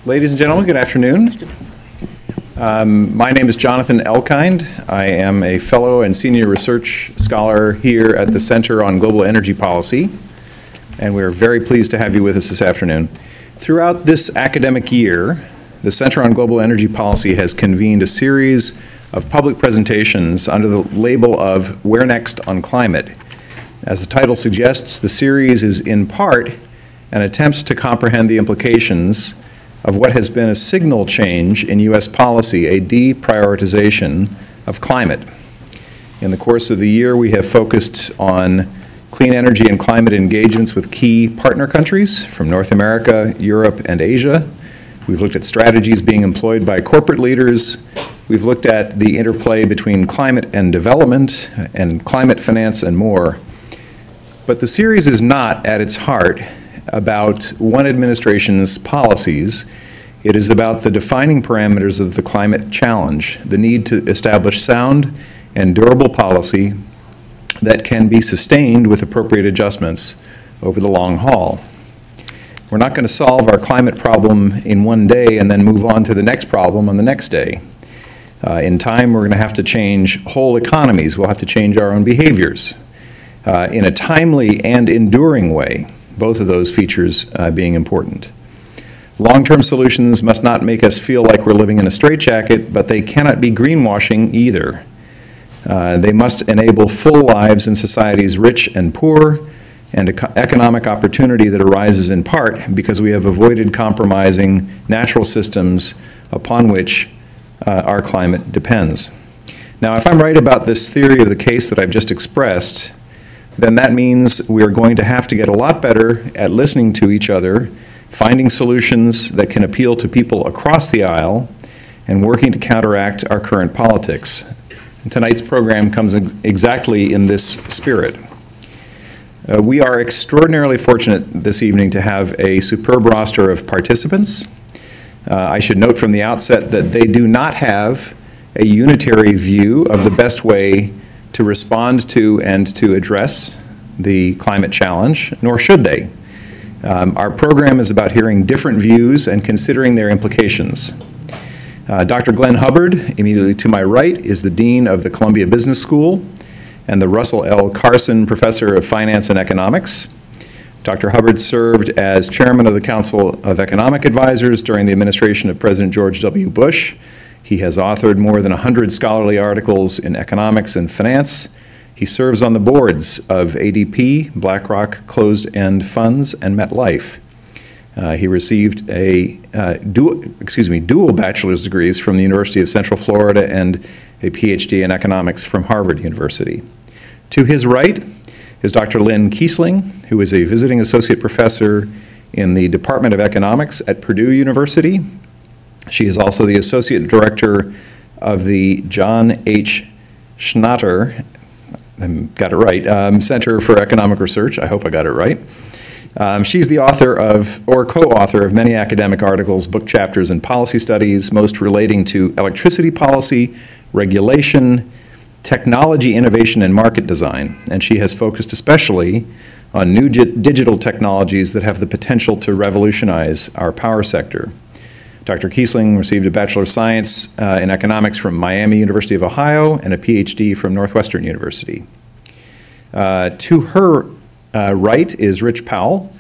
Ladies and gentlemen, good afternoon. My name is Jonathan Elkind. I am a fellow and senior research scholar here at the Center on Global Energy Policy, and we're very pleased to have you with us this afternoon. Throughout this academic year, the Center on Global Energy Policy has convened a series of public presentations under the label of Where Next on Climate. As the title suggests, the series is in part an attempt to comprehend the implications of what has been a signal change in U.S. policy, a deprioritization of climate. In the course of the year, we have focused on clean energy and climate engagements with key partner countries from North America, Europe, and Asia. We've looked at strategies being employed by corporate leaders. We've looked at the interplay between climate and development and climate finance and more. But the series is not, at its heart, about one administration's policies. It is about the defining parameters of the climate challenge, the need to establish sound and durable policy that can be sustained with appropriate adjustments over the long haul. We're not going to solve our climate problem in one day and then move on to the next problem on the next day. In time, we're going to have to change whole economies. We'll have to change our own behaviors in a timely and enduring way, both of those features being important. Long-term solutions must not make us feel like we're living in a straitjacket, but they cannot be greenwashing either. They must enable full lives in societies rich and poor, and economic opportunity that arises in part because we have avoided compromising natural systems upon which our climate depends. Now, if I'm right about this theory of the case that I've just expressed, then that means we are going to have to get a lot better at listening to each other, finding solutions that can appeal to people across the aisle, and working to counteract our current politics. And tonight's program comes exactly in this spirit. We are extraordinarily fortunate this evening to have a superb roster of participants. I should note from the outset that they do not have a unitary view of the best way to respond to and to address the climate challenge, nor should they. Our program is about hearing different views and considering their implications. Dr. Glenn Hubbard, immediately to my right, is the Dean of the Columbia Business School and the Russell L. Carson Professor of Finance and Economics. Dr. Hubbard served as Chairman of the Council of Economic Advisors during the administration of President George W. Bush. He has authored more than 100 scholarly articles in economics and finance. He serves on the boards of ADP, BlackRock Closed-End Funds, and MetLife. He received dual bachelor's degrees from the University of Central Florida and a PhD in economics from Harvard University. To his right is Dr. Lynne Kiesling, who is a visiting associate professor in the Department of Economics at Purdue University. She is also the associate director of the John H. Schnatter, got it right, Center for Economic Research. I hope I got it right. She's the author of, or co-author of many academic articles, book chapters, and policy studies, most relating to electricity policy, regulation, technology innovation, and market design. And she has focused especially on new digital technologies that have the potential to revolutionize our power sector. Dr. Kiesling received a Bachelor of Science in Economics from Miami University of Ohio and a PhD from Northwestern University. To her right is Rich Powell,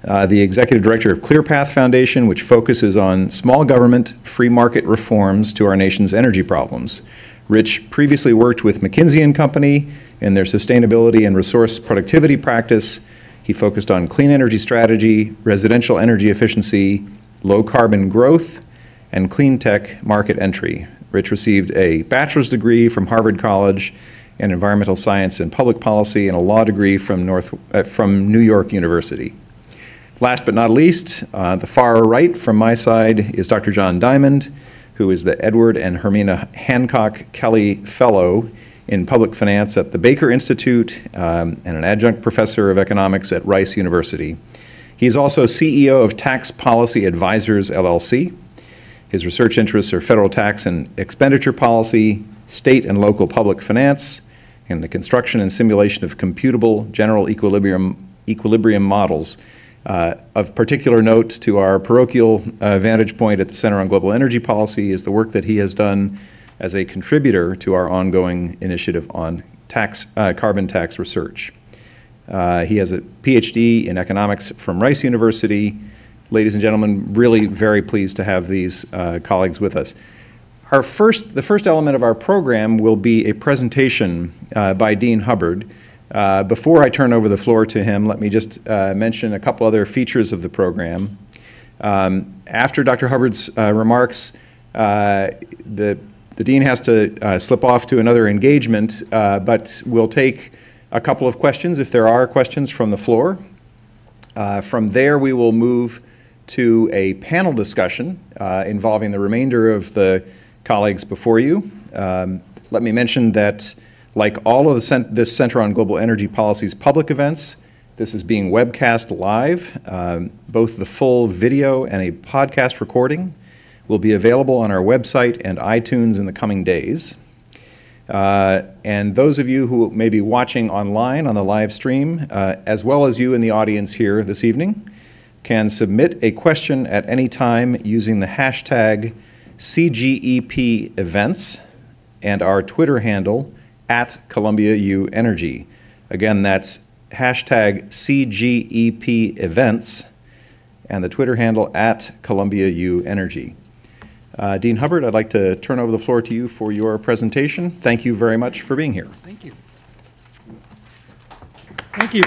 the Executive Director of ClearPath Foundation, which focuses on small government, free market reforms to our nation's energy problems. Rich previously worked with McKinsey & Company in their sustainability and resource productivity practice. He focused on clean energy strategy, residential energy efficiency, low carbon growth, and clean tech market entry. Rich received a bachelor's degree from Harvard College in environmental science and public policy and a law degree from New York University. Last but not least, the far right from my side is Dr. John Diamond, who is the Edward and Hermina Hancock Kelly Fellow in Public Finance at the Baker Institute and an adjunct professor of economics at Rice University. He is also CEO of Tax Policy Advisors, LLC. His research interests are federal tax and expenditure policy, state and local public finance, and the construction and simulation of computable general equilibrium models. Of particular note to our parochial vantage point at the Center on Global Energy Policy is the work that he has done as a contributor to our ongoing initiative on carbon tax research. He has a PhD in economics from Rice University. Ladies and gentlemen, really very pleased to have these colleagues with us. The first element of our program will be a presentation by Dean Hubbard. Before I turn over the floor to him, let me just mention a couple other features of the program. After Dr. Hubbard's remarks, the Dean has to slip off to another engagement, but we'll take a couple of questions if there are questions from the floor. From there, we will move to a panel discussion involving the remainder of the colleagues before you. Let me mention that, like all of this Center on Global Energy Policy's public events, this is being webcast live. Both the full video and a podcast recording will be available on our website and iTunes in the coming days. And those of you who may be watching online on the live stream, as well as you in the audience here this evening, can submit a question at any time using the hashtag CGEP events and our Twitter handle @ColumbiaUEnergy. Again, that's hashtag CGEP events and the Twitter handle @ColumbiaUEnergy. Dean Hubbard, I'd like to turn over the floor to you for your presentation. Thank you very much for being here. Thank you. Thank you.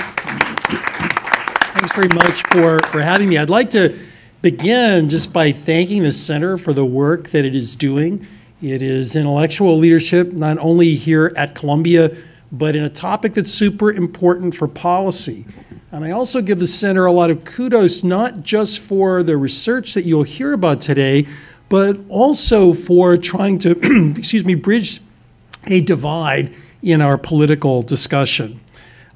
Thanks very much for having me. I'd like to begin just by thanking the Center for the work that it is doing. It is intellectual leadership, not only here at Columbia, but in a topic that's super important for policy. And I also give the Center a lot of kudos, not just for the research that you'll hear about today, but also for trying to, bridge a divide in our political discussion.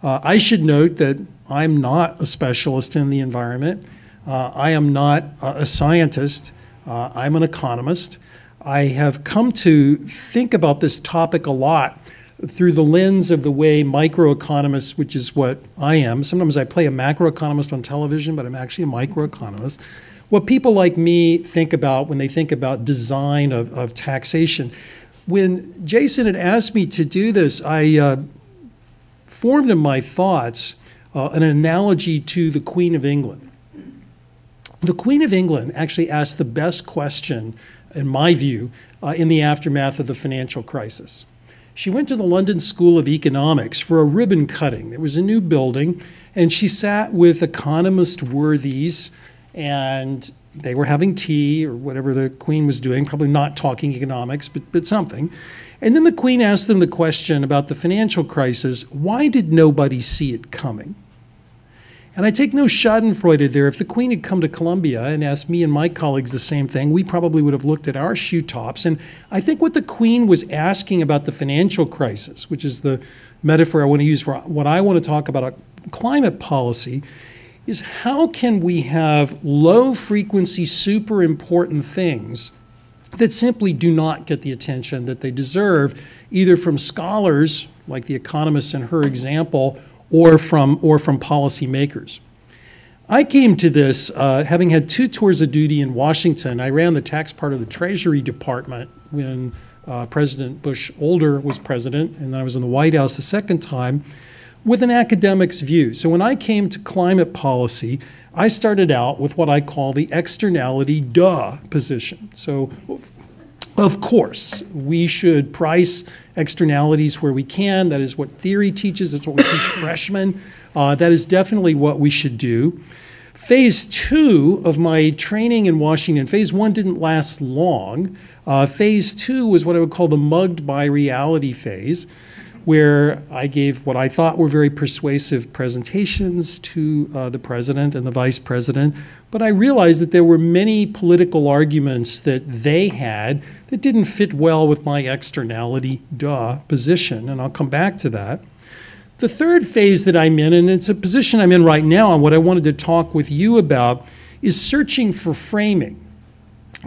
I should note that I'm not a specialist in the environment. I am not a scientist. I'm an economist. I have come to think about this topic a lot through the lens of the way microeconomists, which is what I am. Sometimes I play a macroeconomist on television, but I'm actually a microeconomist. What people like me think about when they think about design of taxation. When Jason had asked me to do this, I formed in my thoughts an analogy to the Queen of England. The Queen of England actually asked the best question, in my view, in the aftermath of the financial crisis. She went to the London School of Economics for a ribbon cutting. There was a new building, and she sat with economist worthies, and they were having tea or whatever the Queen was doing, probably not talking economics, but something. And then the Queen asked them the question about the financial crisis: why did nobody see it coming? And I take no schadenfreude there. If the Queen had come to Columbia and asked me and my colleagues the same thing, we probably would have looked at our shoe tops. And I think what the Queen was asking about the financial crisis, which is the metaphor I want to use for what I want to talk about climate policy, is how can we have low-frequency, super important things that simply do not get the attention that they deserve, either from scholars, like the Economists in her example, or from policymakers. I came to this having had 2 tours of duty in Washington. I ran the tax part of the Treasury Department when President Bush Older was president, and then I was in the White House the second time, with an academic's view. So when I came to climate policy, I started out with what I call the externality position. So of course, we should price externalities where we can. That is what theory teaches. That's what we teach freshmen. That is definitely what we should do. Phase 2 of my training in Washington, phase 1 didn't last long. Phase 2 was what I would call the mugged by reality phase, where I gave what I thought were very persuasive presentations to the president and the vice president. But I realized that there were many political arguments that they had that didn't fit well with my externality position, and I'll come back to that. The third phase that I'm in, and it's a position I'm in right now, and what I wanted to talk with you about, is searching for framing.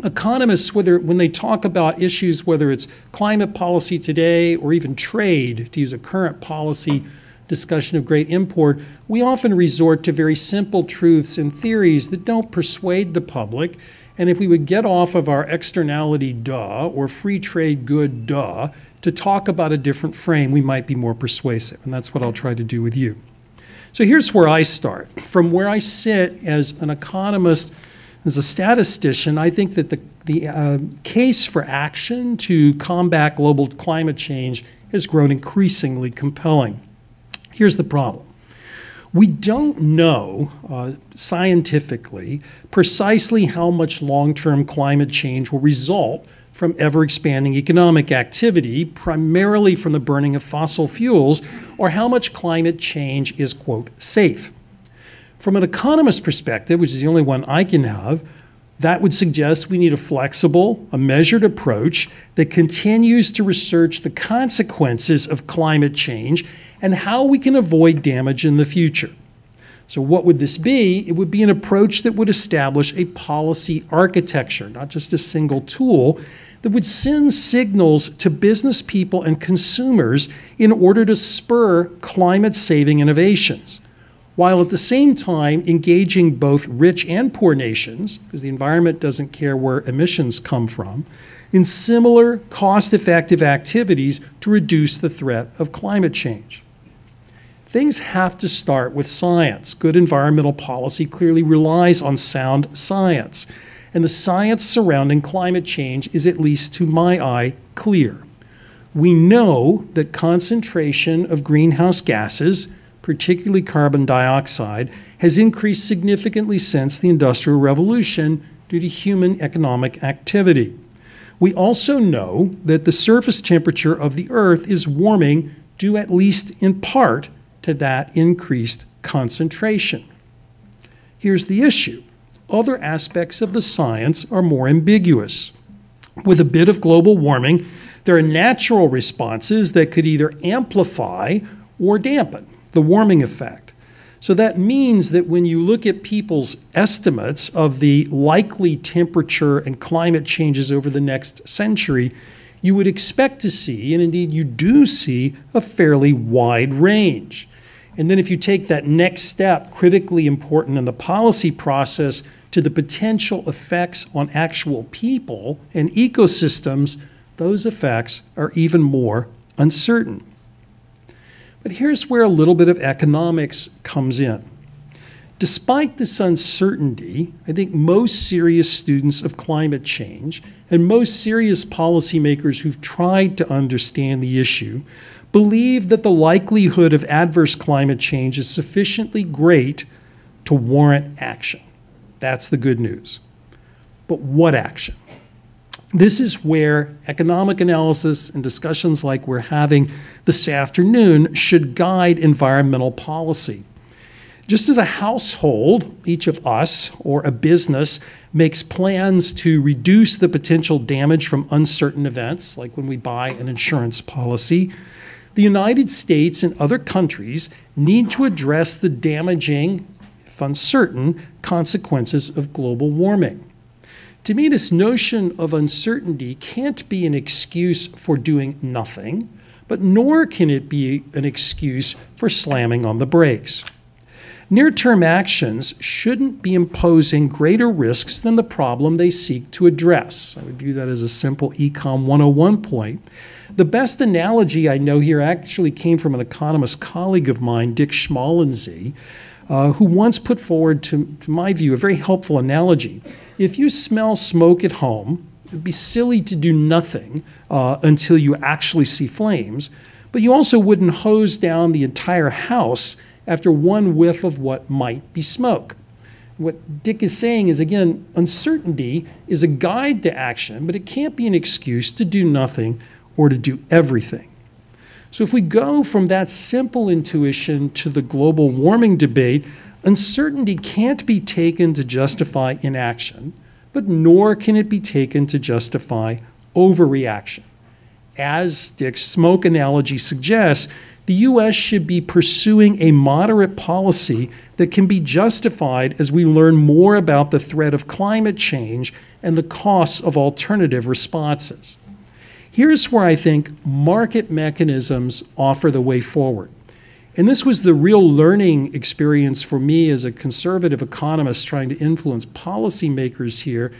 Economists, when they talk about issues, whether it's climate policy today or even trade, to use a current policy discussion of great import, we often resort to very simple truths and theories that don't persuade the public. And if we would get off of our externality duh or free trade good duh to talk about a different frame, we might be more persuasive. And that's what I'll try to do with you. So here's where I start. From where I sit as an economist, as a statistician, I think that the case for action to combat global climate change has grown increasingly compelling. Here's the problem. We don't know scientifically precisely how much long-term climate change will result from ever-expanding economic activity, primarily from the burning of fossil fuels, or how much climate change is, quote, safe. From an economist perspective, which is the only one I can have, that would suggest we need a flexible, a measured approach that continues to research the consequences of climate change and how we can avoid damage in the future. So what would this be? It would be an approach that would establish a policy architecture, not just a single tool, that would send signals to business people and consumers in order to spur climate-saving innovations, while at the same time engaging both rich and poor nations, because the environment doesn't care where emissions come from, in similar cost-effective activities to reduce the threat of climate change. Things have to start with science. Good environmental policy clearly relies on sound science. And the science surrounding climate change is, at least to my eye, clear. We know that concentration of greenhouse gases, particularly carbon dioxide, has increased significantly since the Industrial Revolution due to human economic activity. We also know that the surface temperature of the Earth is warming due, at least in part, to that increased concentration. Here's the issue. Other aspects of the science are more ambiguous. With a bit of global warming, there are natural responses that could either amplify or dampen the warming effect. So that means that when you look at people's estimates of the likely temperature and climate changes over the next century, you would expect to see, and indeed you do see, a fairly wide range. And then if you take that next step, critically important in the policy process, to the potential effects on actual people and ecosystems, those effects are even more uncertain. But here's where a little bit of economics comes in. Despite this uncertainty, I think most serious students of climate change and most serious policymakers who've tried to understand the issue believe that the likelihood of adverse climate change is sufficiently great to warrant action. That's the good news. But what action? This is where economic analysis and discussions like we're having this afternoon should guide environmental policy. Just as a household, each of us, or a business, makes plans to reduce the potential damage from uncertain events, like when we buy an insurance policy, the United States and other countries need to address the damaging, if uncertain, consequences of global warming. To me, this notion of uncertainty can't be an excuse for doing nothing, but nor can it be an excuse for slamming on the brakes. Near-term actions shouldn't be imposing greater risks than the problem they seek to address. I would view that as a simple Econ 101 point. The best analogy I know here actually came from an economist colleague of mine, Dick Schmalensee, who once put forward, to my view, a very helpful analogy. If you smell smoke at home, it would be silly to do nothing until you actually see flames, but you also wouldn't hose down the entire house after one whiff of what might be smoke. What Dick is saying is, again, uncertainty is a guide to action, but it can't be an excuse to do nothing or to do everything. So if we go from that simple intuition to the global warming debate, uncertainty can't be taken to justify inaction, but nor can it be taken to justify overreaction. As Dick's smoke analogy suggests, the U.S. should be pursuing a moderate policy that can be justified as we learn more about the threat of climate change and the costs of alternative responses. Here's where I think market mechanisms offer the way forward. And this was the real learning experience for me as a conservative economist trying to influence policymakers here.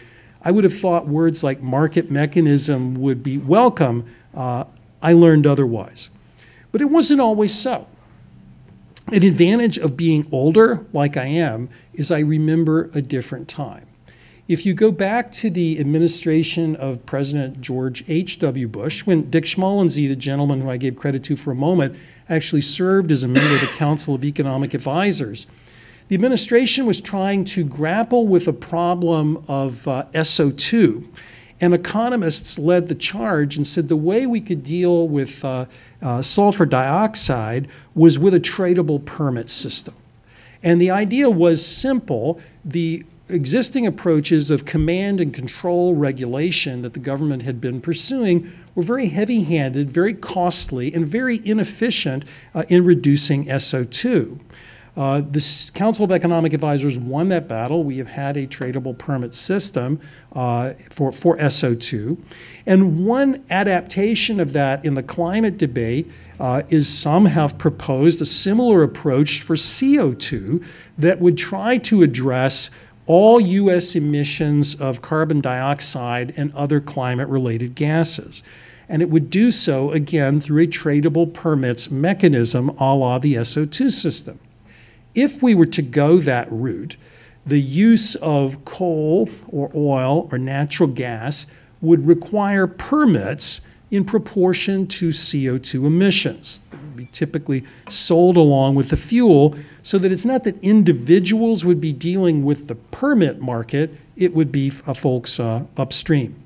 I would have thought words like market mechanism would be welcome. I learned otherwise. But it wasn't always so. An advantage of being older, like I am, is I remember a different time. If you go back to the administration of President George H.W. Bush, when Dick Schmalensee, the gentleman who I gave credit to for a moment, actually served as a member of the Council of Economic Advisors, the administration was trying to grapple with a problem of SO2. And economists led the charge and said the way we could deal with sulfur dioxide was with a tradable permit system. And the idea was simple. The existing approaches of command and control regulation that the government had been pursuing were very heavy-handed, very costly, and very inefficient in reducing SO2. The Council of Economic Advisors won that battle. We have had a tradable permit system for SO2. And one adaptation of that in the climate debate is some have proposed a similar approach for CO2 that would try to address all U.S. emissions of carbon dioxide and other climate-related gases. And it would do so, again, through a tradable permits mechanism a la the SO2 system. If we were to go that route, the use of coal or oil or natural gas would require permits in proportion to CO2 emissions. They would be typically sold along with the fuel, so that it's not that individuals would be dealing with the permit market, it would be folks upstream.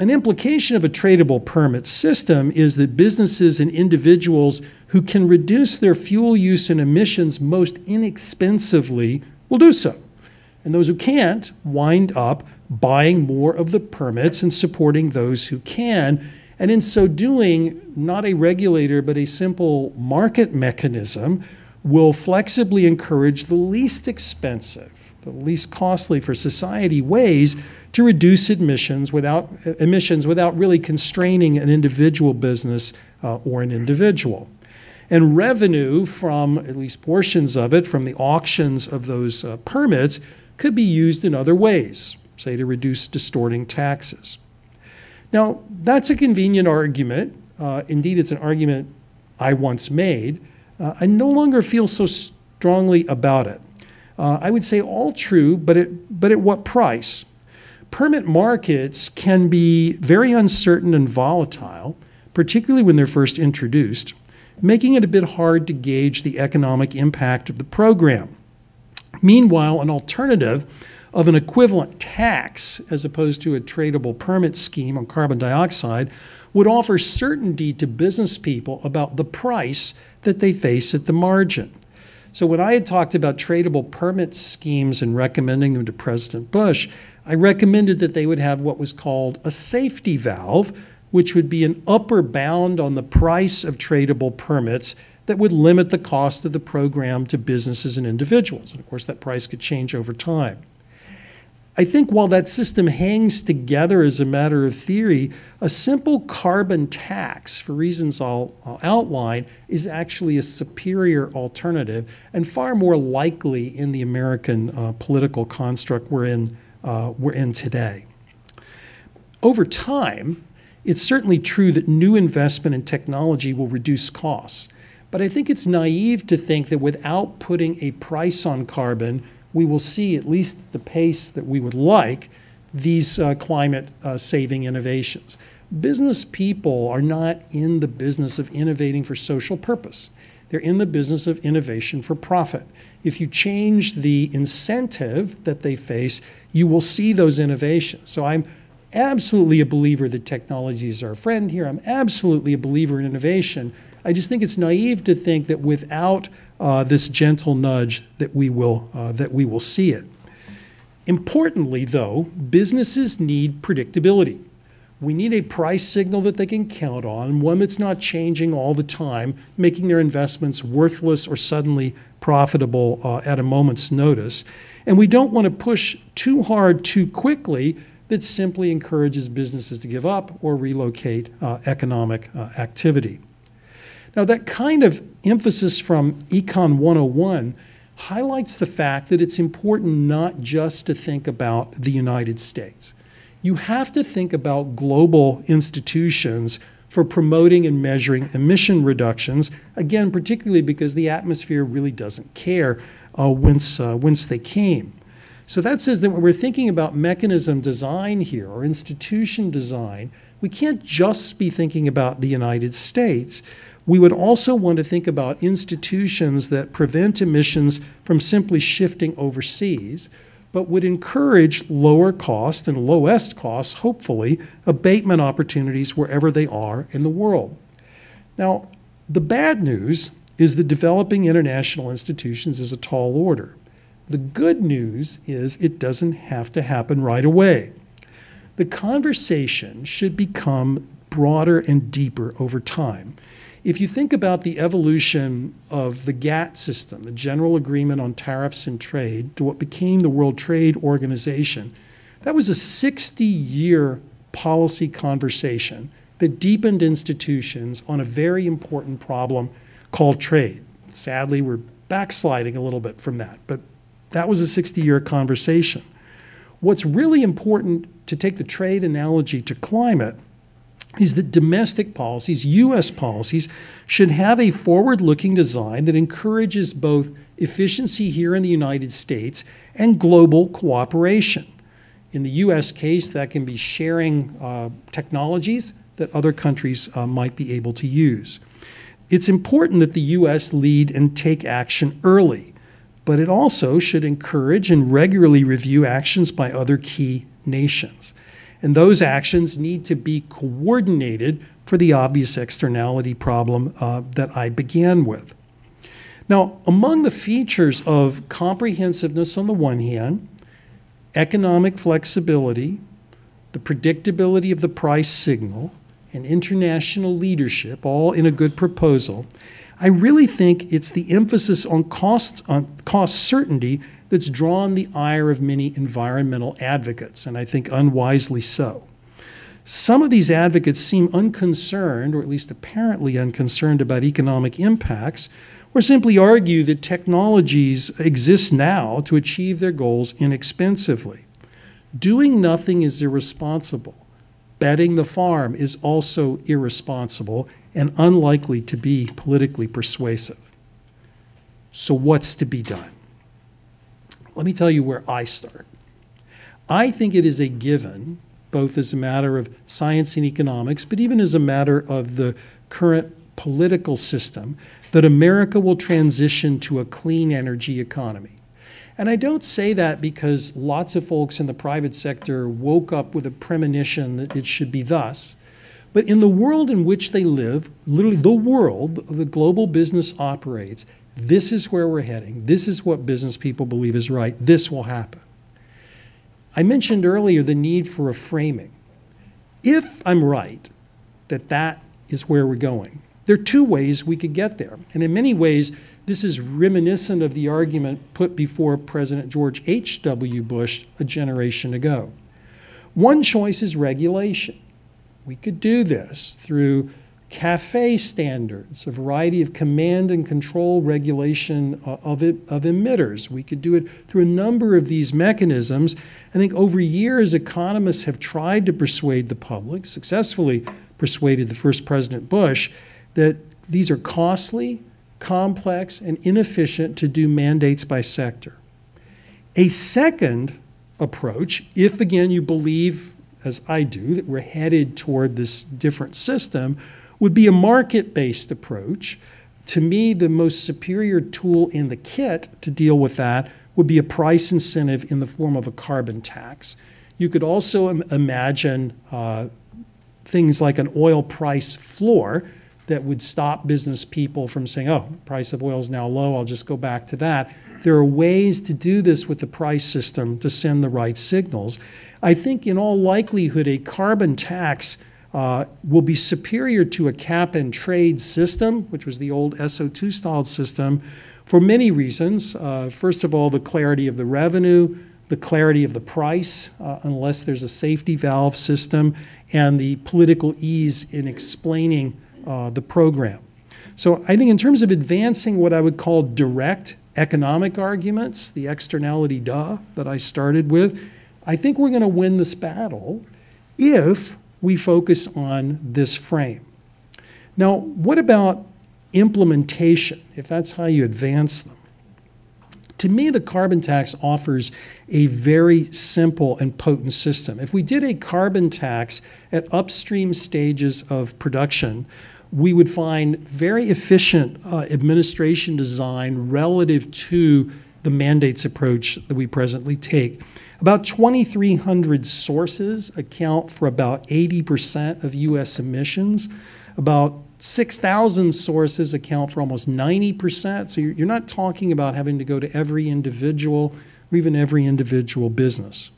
An implication of a tradable permit system is that businesses and individuals who can reduce their fuel use and emissions most inexpensively will do so. And those who can't wind up buying more of the permits and supporting those who can. And in so doing, not a regulator, but a simple market mechanism will flexibly encourage the least expensive, the least costly for society ways to reduce emissions without really constraining an individual business or an individual. And revenue from, at least portions of it, from the auctions of those permits could be used in other ways, say to reduce distorting taxes. Now, that's a convenient argument. Indeed, it's an argument I once made. I no longer feel so strongly about it. I would say all true, but at what price? Permit markets can be very uncertain and volatile, particularly when they're first introduced, making it a bit hard to gauge the economic impact of the program. Meanwhile, an alternative of an equivalent tax, as opposed to a tradable permit scheme on carbon dioxide, would offer certainty to business people about the price that they face at the margin. So when I had talked about tradable permit schemes and recommending them to President Bush, I recommended that they would have what was called a safety valve, which would be an upper bound on the price of tradable permits that would limit the cost of the program to businesses and individuals. And of course, that price could change over time. I think while that system hangs together as a matter of theory, a simple carbon tax, for reasons I'll outline, is actually a superior alternative and far more likely in the American political construct we're in today. Over time, it's certainly true that new investment in technology will reduce costs. But I think it's naive to think that without putting a price on carbon, we will see, at least at the pace that we would like, these climate-saving innovations. Business people are not in the business of innovating for social purpose. They're in the business of innovation for profit. If you change the incentive that they face, you will see those innovations. So I'm absolutely a believer that technology is our friend here. I'm absolutely a believer in innovation. I just think it's naive to think that without this gentle nudge that we will see it. Importantly, though, businesses need predictability. We need a price signal that they can count on, one that's not changing all the time, making their investments worthless or suddenly profitable at a moment's notice. And we don't want to push too hard too quickly that simply encourages businesses to give up or relocate economic activity. Now, that kind of emphasis from Econ 101 highlights the fact that it's important not just to think about the United States. You have to think about global institutions for promoting and measuring emission reductions, again, particularly because the atmosphere really doesn't care whence they came. So that says that when we're thinking about mechanism design here, or institution design, we can't just be thinking about the United States. We would also want to think about institutions that prevent emissions from simply shifting overseas, but would encourage lower cost and lowest cost, hopefully, abatement opportunities wherever they are in the world. Now, the bad news is that developing international institutions is a tall order. The good news is it doesn't have to happen right away. The conversation should become broader and deeper over time. If you think about the evolution of the GATT system, the General Agreement on Tariffs and Trade, to what became the World Trade Organization, that was a 60-year policy conversation that deepened institutions on a very important problem called trade. Sadly, we're backsliding a little bit from that, but that was a 60-year conversation. What's really important, to take the trade analogy to climate, is that domestic policies, U.S. policies, should have a forward-looking design that encourages both efficiency here in the United States and global cooperation. In the U.S. case, that can be sharing technologies that other countries might be able to use. It's important that the U.S. lead and take action early, but it also should encourage and regularly review actions by other key nations. And those actions need to be coordinated for the obvious externality problem that I began with. Now, among the features of comprehensiveness on the one hand, economic flexibility, the predictability of the price signal, and international leadership, all in a good proposal, I really think it's the emphasis on cost certainty that's drawn the ire of many environmental advocates, and I think unwisely so. Some of these advocates seem unconcerned, or at least apparently unconcerned, about economic impacts, or simply argue that technologies exist now to achieve their goals inexpensively. Doing nothing is irresponsible. Betting the farm is also irresponsible and unlikely to be politically persuasive. So what's to be done? Let me tell you where I start. I think it is a given, both as a matter of science and economics, but even as a matter of the current political system, that America will transition to a clean energy economy. And I don't say that because lots of folks in the private sector woke up with a premonition that it should be thus. But in the world in which they live, literally the world, the global business operates, this is where we're heading. This is what business people believe is right. This will happen. I mentioned earlier the need for a framing. If I'm right that that is where we're going, there are two ways we could get there. And in many ways, this is reminiscent of the argument put before President George H.W. Bush a generation ago. One choice is regulation. We could do this through CAFE standards, a variety of command and control regulation of emitters. We could do it through a number of these mechanisms. I think over years, economists have tried to persuade the public, successfully persuaded the first President Bush, that these are costly, complex, and inefficient to do mandates by sector. A second approach, if again you believe, as I do, that we're headed toward this different system, would be a market-based approach. To me, the most superior tool in the kit to deal with that would be a price incentive in the form of a carbon tax. You could also imagine things like an oil price floor that would stop business people from saying, oh, price of oil is now low, I'll just go back to that. There are ways to do this with the price system to send the right signals. I think in all likelihood, a carbon tax will be superior to a cap and trade system, which was the old SO2 styled system, for many reasons. First of all, the clarity of the revenue, the clarity of the price, unless there's a safety valve system, and the political ease in explaining the program. So I think in terms of advancing what I would call direct economic arguments, the externality duh that I started with, I think we're going to win this battle if we focus on this frame. Now, what about implementation, if that's how you advance them? To me, the carbon tax offers a very simple and potent system. If we did a carbon tax at upstream stages of production, we would find very efficient administration design relative to the mandates approach that we presently take. About 2,300 sources account for about 80% of US emissions. About 6,000 sources account for almost 90%. So you're not talking about having to go to every individual or even every individual business.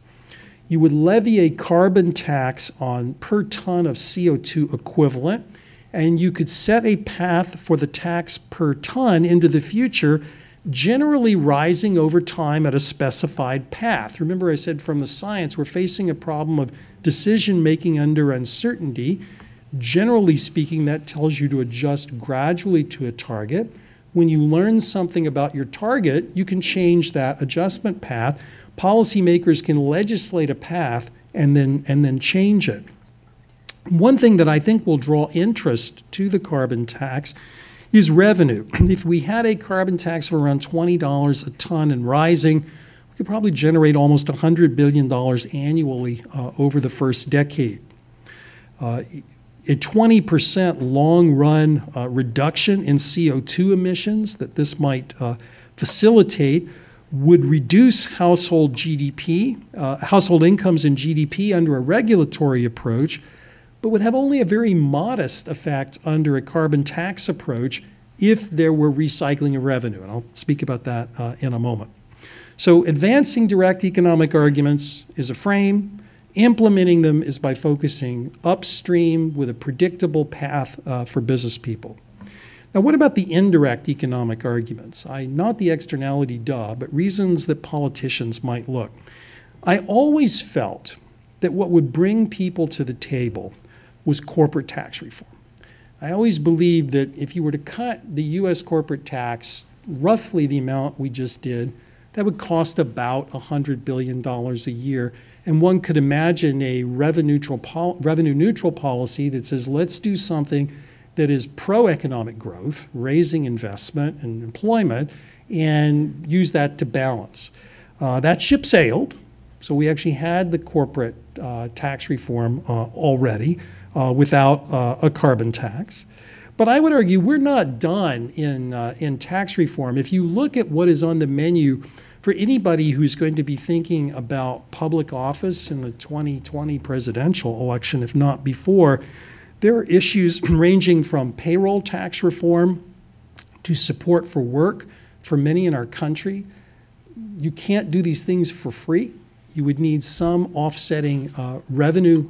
You would levy a carbon tax on per ton of CO2 equivalent, and you could set a path for the tax per ton into the future, generally rising over time at a specified path. Remember I said from the science, we're facing a problem of decision-making under uncertainty. Generally speaking, that tells you to adjust gradually to a target. When you learn something about your target, you can change that adjustment path. Policymakers can legislate a path and then change it. One thing that I think will draw interest to the carbon tax is revenue. If we had a carbon tax of around $20 a ton and rising, we could probably generate almost $100 billion annually over the first decade. A 20% long-run reduction in CO2 emissions that this might facilitate would reduce household GDP, household incomes and GDP under a regulatory approach, but would have only a very modest effect under a carbon tax approach if there were recycling of revenue. And I'll speak about that in a moment. So advancing direct economic arguments is a frame. Implementing them is by focusing upstream with a predictable path for business people. Now, what about the indirect economic arguments? Not the externality duh, but reasons that politicians might look. I always felt that what would bring people to the table was corporate tax reform. I always believed that if you were to cut the US corporate tax roughly the amount we just did, that would cost about $100 billion a year. And one could imagine a revenue-neutral policy that says, let's do something that is pro-economic growth, raising investment and employment, and use that to balance. That ship sailed, so we actually had the corporate tax reform already without a carbon tax. But I would argue we're not done in tax reform. If you look at what is on the menu for anybody who's going to be thinking about public office in the 2020 presidential election, if not before, there are issues ranging from payroll tax reform to support for work for many in our country. You can't do these things for free. You would need some offsetting revenue,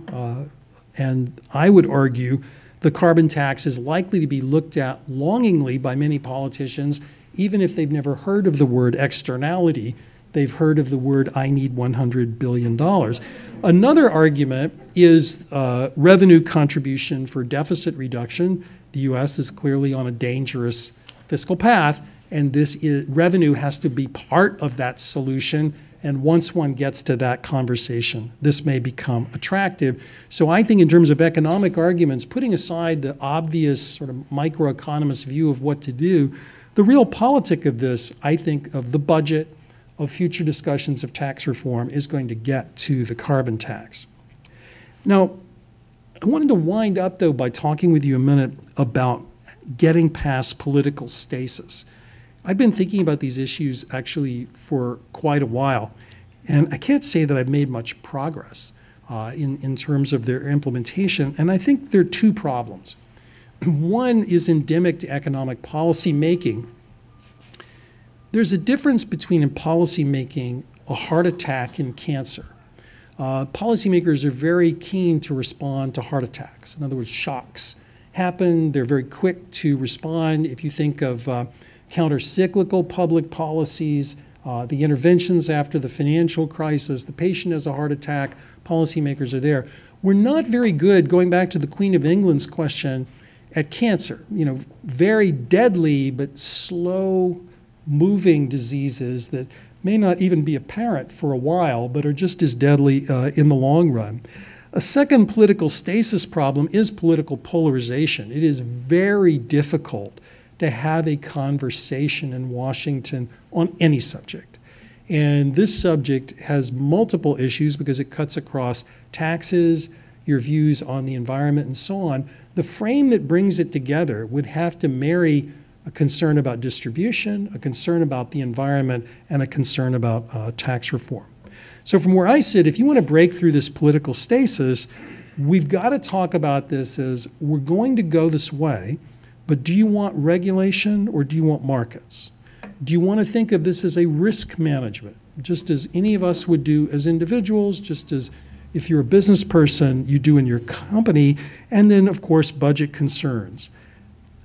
and I would argue the carbon tax is likely to be looked at longingly by many politicians, even if they've never heard of the word externality. They've heard of the word, I need $100 billion. Another argument is revenue contribution for deficit reduction. The US is clearly on a dangerous fiscal path, and revenue has to be part of that solution. And once one gets to that conversation, this may become attractive. So I think in terms of economic arguments, putting aside the obvious sort of microeconomist view of what to do, the real politic of this, I think, of the budget, of future discussions of tax reform, is going to get to the carbon tax. Now, I wanted to wind up, though, by talking with you a minute about getting past political stasis. I've been thinking about these issues actually for quite a while, and I can't say that I've made much progress in terms of their implementation, and I think there are two problems. One is endemic to economic policy making. There's a difference between in policy making a heart attack and cancer. Policymakers are very keen to respond to heart attacks. In other words, shocks happen. They're very quick to respond. If you think of counter-cyclical public policies, the interventions after the financial crisis, the patient has a heart attack, policymakers are there. We're not very good, going back to the Queen of England's question, at cancer, very deadly but slow moving diseases that may not even be apparent for a while, but are just as deadly in the long run. A second political stasis problem is political polarization. It is very difficult to have a conversation in Washington on any subject. And this subject has multiple issues because it cuts across taxes, your views on the environment, and so on. The frame that brings it together would have to marry a concern about distribution, a concern about the environment, and a concern about tax reform. So from where I sit, if you want to break through this political stasis, we've got to talk about this as we're going to go this way, but do you want regulation or do you want markets? Do you want to think of this as a risk management, just as any of us would do as individuals, just as if you're a business person, you do in your company, and then, of course, budget concerns.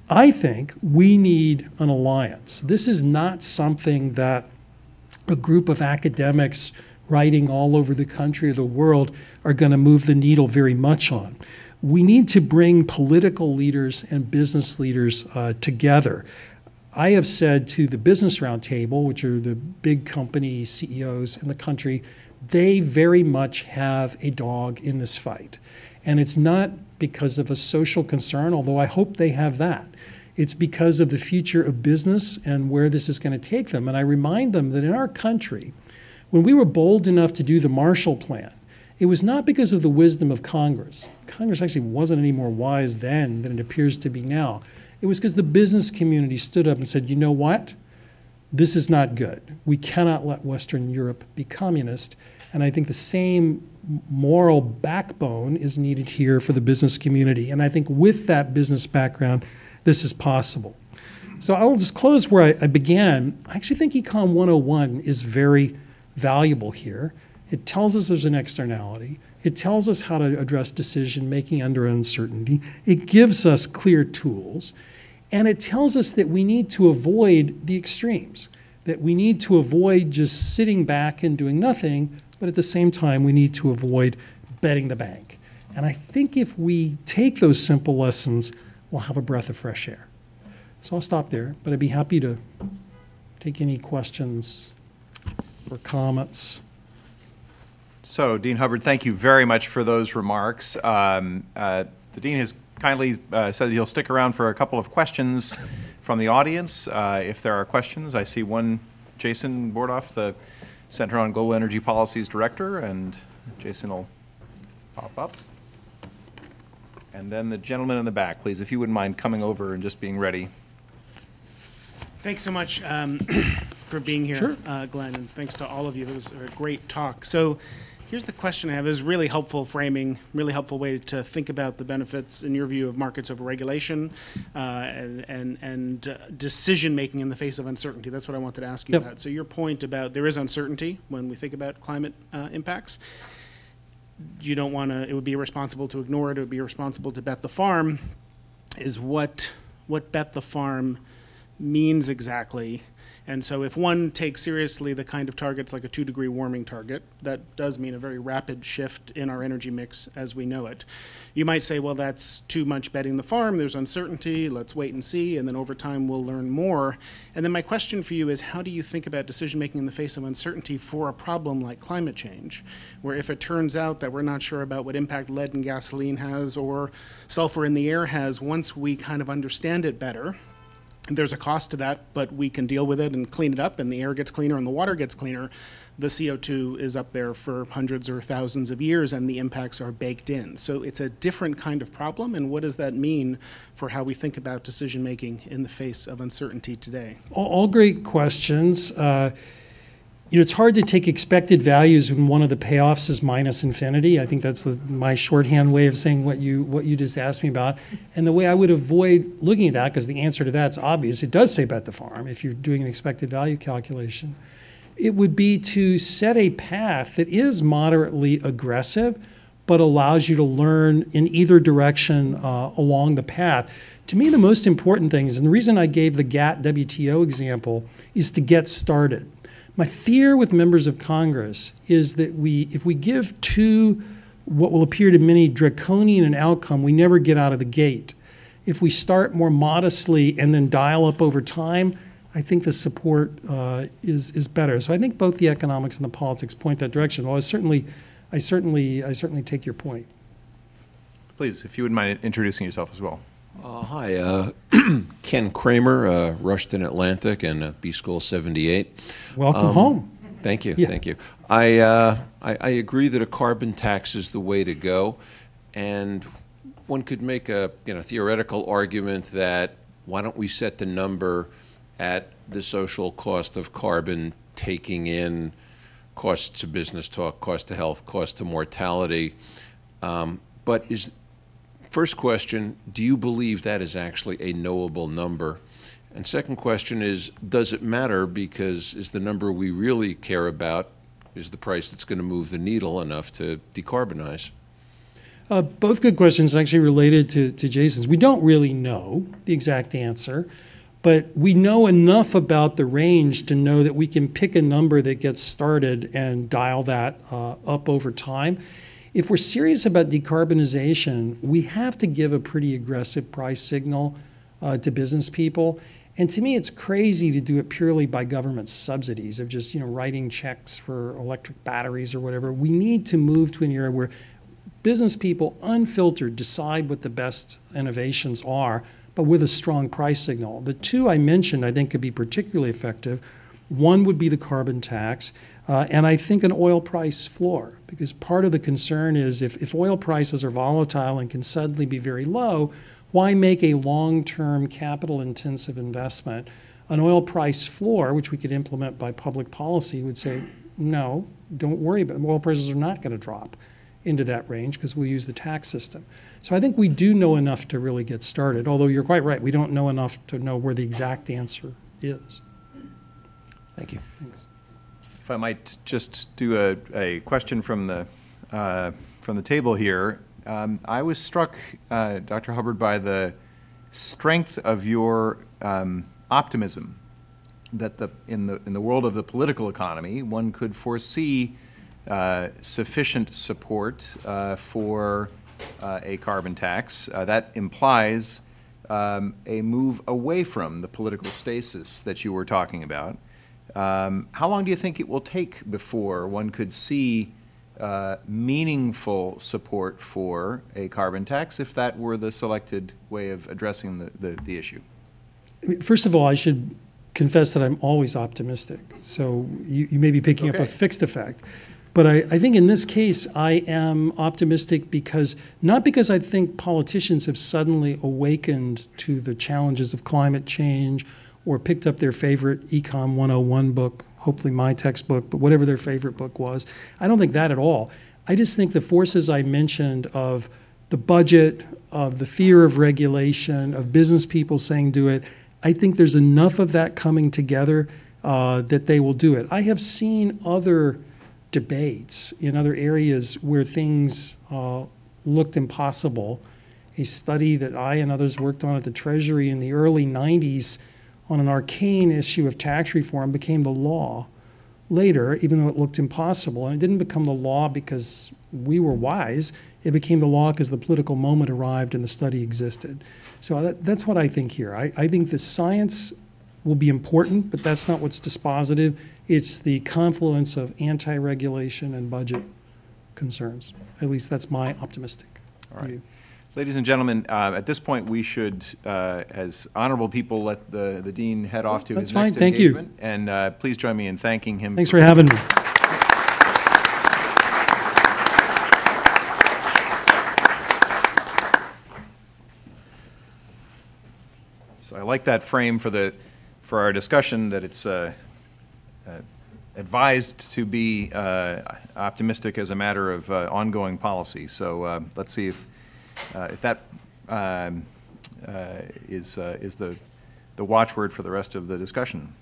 I think we need an alliance. This is not something that a group of academics writing all over the country or the world are going to move the needle very much on. We need to bring political leaders and business leaders together. I have said to the Business Roundtable, which are the big company CEOs in the country, they very much have a dog in this fight. And it's not because of a social concern, although I hope they have that. It's because of the future of business and where this is going to take them. And I remind them that in our country, when we were bold enough to do the Marshall Plan, it was not because of the wisdom of Congress. Congress actually wasn't any more wise then than it appears to be now. It was because the business community stood up and said, you know what? This is not good. We cannot let Western Europe be communist. And I think the same moral backbone is needed here for the business community. And I think with that business background, this is possible. So I'll just close where I began. I actually think Econ 101 is very valuable here. It tells us there's an externality. It tells us how to address decision making under uncertainty. It gives us clear tools. And it tells us that we need to avoid the extremes, that we need to avoid just sitting back and doing nothing, but at the same time, we need to avoid betting the bank. And I think if we take those simple lessons, we'll have a breath of fresh air. So I'll stop there, but I'd be happy to take any questions or comments. So, Dean Hubbard, thank you very much for those remarks. The Dean has kindly said that he'll stick around for a couple of questions from the audience. If there are questions, I see one, Jason Bordoff, the Center on Global Energy Policy's director, and Jason will pop up. And then the gentleman in the back, please, if you wouldn't mind coming over and just being ready. Thanks so much for being here, Sure. Glenn, and thanks to all of you. That was a great talk. So here's the question I have. It was really helpful framing, really helpful way to think about the benefits, in your view, of markets over regulation and decision-making in the face of uncertainty. That's what I wanted to ask you about. So your point about there is uncertainty when we think about climate impacts. You don't want to, it would be irresponsible to ignore it. It would be irresponsible to bet the farm. Is what bet the farm means exactly. And so if one takes seriously the kind of targets like a 2-degree warming target, that does mean a very rapid shift in our energy mix as we know it. You might say, well, that's too much betting the farm. There's uncertainty. Let's wait and see. And then over time, we'll learn more. And then my question for you is, how do you think about decision making in the face of uncertainty for a problem like climate change, where if it turns out that we're not sure about what impact lead in gasoline has or sulfur in the air has, once we kind of understand it better, there's a cost to that, but we can deal with it and clean it up, and the air gets cleaner and the water gets cleaner. The CO2 is up there for hundreds or thousands of years, and the impacts are baked in. So it's a different kind of problem, and what does that mean for how we think about decision-making in the face of uncertainty today? All great questions. It's hard to take expected values when one of the payoffs is minus infinity. I think that's my shorthand way of saying what you just asked me about. And the way I would avoid looking at that, because the answer to that's obvious, it does say bet the farm if you're doing an expected value calculation. It would be to set a path that is moderately aggressive, but allows you to learn in either direction along the path. To me, the most important thing is, and the reason I gave the GATT WTO example, is to get started. My fear with members of Congress is that if we give too what will appear to many draconian an outcome, we never get out of the gate. If we start more modestly and then dial up over time, I think the support is better. So I think both the economics and the politics point that direction. Well, I certainly take your point. Please, if you wouldn't mind introducing yourself as well. Hi, Ken Kramer, Rushton Atlantic and B School 78. Welcome home. Thank you, Yeah. thank you. I agree that a carbon tax is the way to go, and one could make a theoretical argument that why don't we set the number at the social cost of carbon, taking in costs to business talk, cost to health, cost to mortality. But first question, do you believe that is actually a knowable number? And second question is, does it matter, because is the number we really care about is the price that's going to move the needle enough to decarbonize? Both good questions actually related to Jason's. We don't really know the exact answer, but we know enough about the range to know that we can pick a number that gets started and dial that up over time. If we're serious about decarbonization, we have to give a pretty aggressive price signal to business people. And to me, it's crazy to do it purely by government subsidies of just writing checks for electric batteries or whatever. We need to move to an era where business people, unfiltered, decide what the best innovations are, but with a strong price signal. The two I mentioned, I think, could be particularly effective. One would be the carbon tax, and I think an oil price floor, because part of the concern is if oil prices are volatile and can suddenly be very low, why make a long-term capital-intensive investment? An oil price floor, which we could implement by public policy, would say, no, don't worry about it. Oil prices are not going to drop into that range because we'll use the tax system. So I think we do know enough to really get started, although you're quite right, we don't know enough to know where the exact answer is. Thank you. Thanks. If I might just do a question from the table here. I was struck, Dr. Hubbard, by the strength of your optimism that in the world of the political economy, one could foresee sufficient support for a carbon tax. That implies a move away from the political stasis that you were talking about. How long do you think it will take before one could see meaningful support for a carbon tax if that were the selected way of addressing the issue? First of all, I should confess that I'm always optimistic. So you may be picking up a fixed effect. But I think in this case, I am optimistic not because I think politicians have suddenly awakened to the challenges of climate change or picked up their favorite Econ 101 book, hopefully my textbook, but whatever their favorite book was. I don't think that at all. I just think the forces I mentioned of the budget, of the fear of regulation, of business people saying do it, I think there's enough of that coming together that they will do it. I have seen other debates in other areas where things looked impossible. A study that I and others worked on at the Treasury in the early 90s on an arcane issue of tax reform became the law later, even though it looked impossible. And it didn't become the law because we were wise. It became the law because the political moment arrived and the study existed. So that's what I think here. I think the science will be important, but that's not what's dispositive. It's the confluence of anti-regulation and budget concerns. At least that's my optimistic view. Ladies and gentlemen, at this point we should, as honorable people, let the Dean head off to his next engagement. Thank you. And please join me in thanking him. Thanks for having me. So I like that frame for our discussion, that it's advised to be optimistic as a matter of ongoing policy. So let's see if that is the watchword for the rest of the discussion.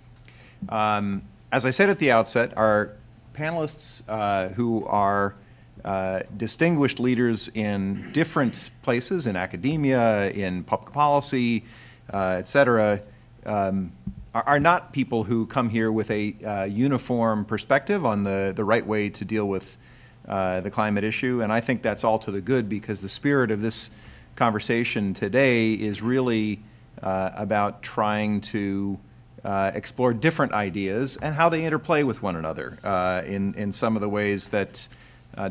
As I said at the outset, our panelists who are distinguished leaders in different places, in academia, in public policy, et cetera, are not people who come here with a uniform perspective on the right way to deal with the climate issue. And I think that's all to the good, because the spirit of this conversation today is really about trying to explore different ideas and how they interplay with one another in some of the ways that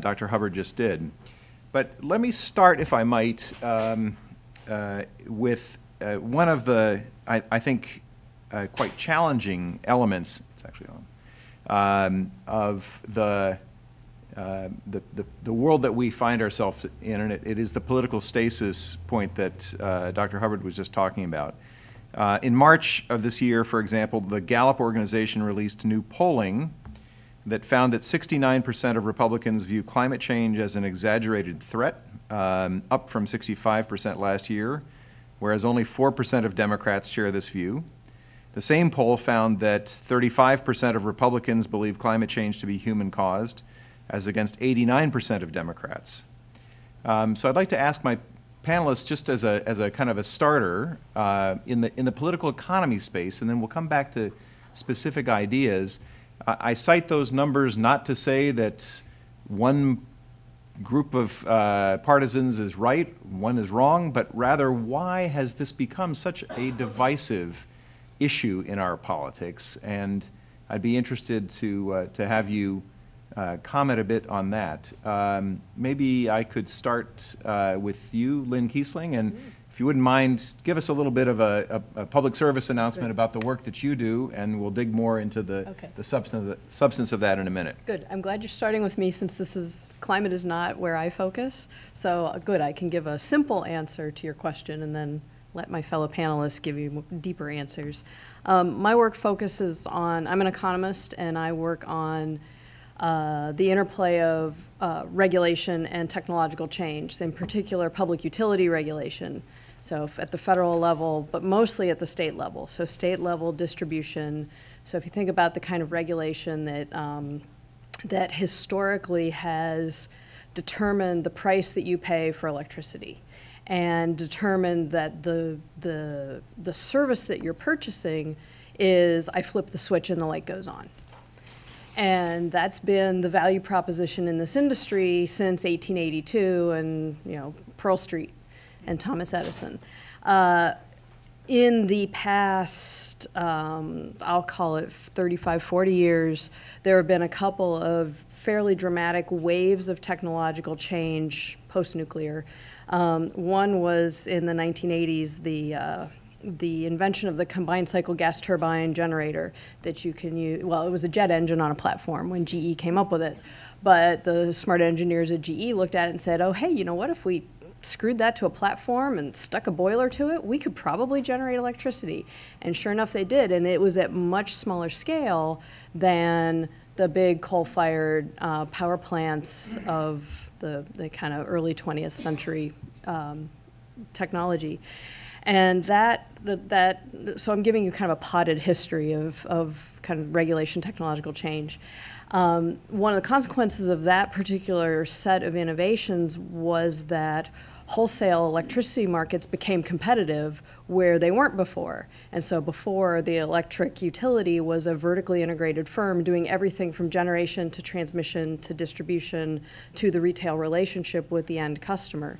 Dr. Hubbard just did. But let me start, if I might, with one of the, I think, quite challenging elements, it's actually on, of the world that we find ourselves in, and it is the political stasis point that Dr. Hubbard was just talking about. In March of this year, for example, the Gallup organization released new polling that found that 69% of Republicans view climate change as an exaggerated threat, up from 65% last year, whereas only 4% of Democrats share this view. The same poll found that 35% of Republicans believe climate change to be human-caused, as against 89% of Democrats. So I'd like to ask my panelists, just as a kind of a starter, in the political economy space, and then we'll come back to specific ideas. I cite those numbers not to say that one group of partisans is right, one is wrong, but rather why has this become such a divisive issue in our politics? And I'd be interested to have you comment a bit on that. Maybe I could start with you, Lynne Kiesling, and if you wouldn't mind, give us a little bit of a public service announcement about the work that you do, and we'll dig more into the substance of that in a minute. Good. I'm glad you're starting with me, since climate is not where I focus. So good, I can give a simple answer to your question and then let my fellow panelists give you deeper answers. My work focuses on, I'm an economist, and I work on the interplay of regulation and technological change, in particular public utility regulation. So at the federal level, but mostly at the state level. So state level distribution. So if you think about the kind of regulation that, that historically has determined the price that you pay for electricity, and determined that the service that you're purchasing is, I flip the switch and the light goes on. And that's been the value proposition in this industry since 1882 and, Pearl Street and Thomas Edison. In the past, I'll call it 35, 40 years, there have been a couple of fairly dramatic waves of technological change post-nuclear. One was in the 1980s, the invention of the combined cycle gas turbine generator that you can use. Well, it was a jet engine on a platform when GE came up with it. But the smart engineers at GE looked at it and said, oh, hey, you know what, if we screwed that to a platform and stuck a boiler to it, we could probably generate electricity. And sure enough, they did. And it was at much smaller scale than the big coal-fired power plants of the kind of early 20th century technology. And so I'm giving you kind of a potted history of kind of regulation, technological change. One of the consequences of that particular set of innovations was that wholesale electricity markets became competitive where they weren't before. And so before, the electric utility was a vertically integrated firm doing everything from generation to transmission to distribution to the retail relationship with the end customer.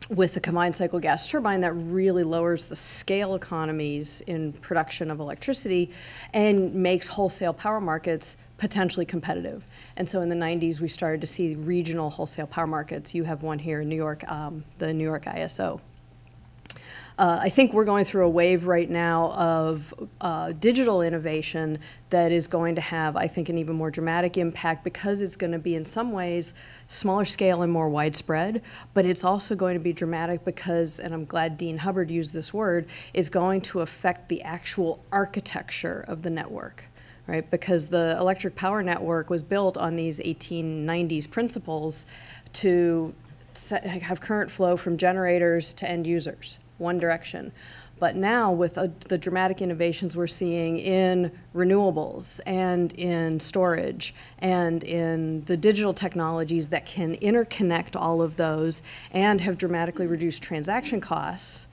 With the combined cycle gas turbine, that really lowers the scale economies in production of electricity and makes wholesale power markets potentially competitive. And so in the 90s, we started to see regional wholesale power markets. You have one here in New York, the New York ISO. I think we're going through a wave right now of digital innovation that is going to have, I think, an even more dramatic impact because it's going to be in some ways smaller scale and more widespread, but it's also going to be dramatic because, and I'm glad Dean Hubbard used this word, is going to affect the actual architecture of the network. Right? Because the electric power network was built on these 1890s principles to have current flow from generators to end users, one direction. But now with the dramatic innovations we're seeing in renewables and in storage and in the digital technologies that can interconnect all of those and have dramatically reduced transaction costs,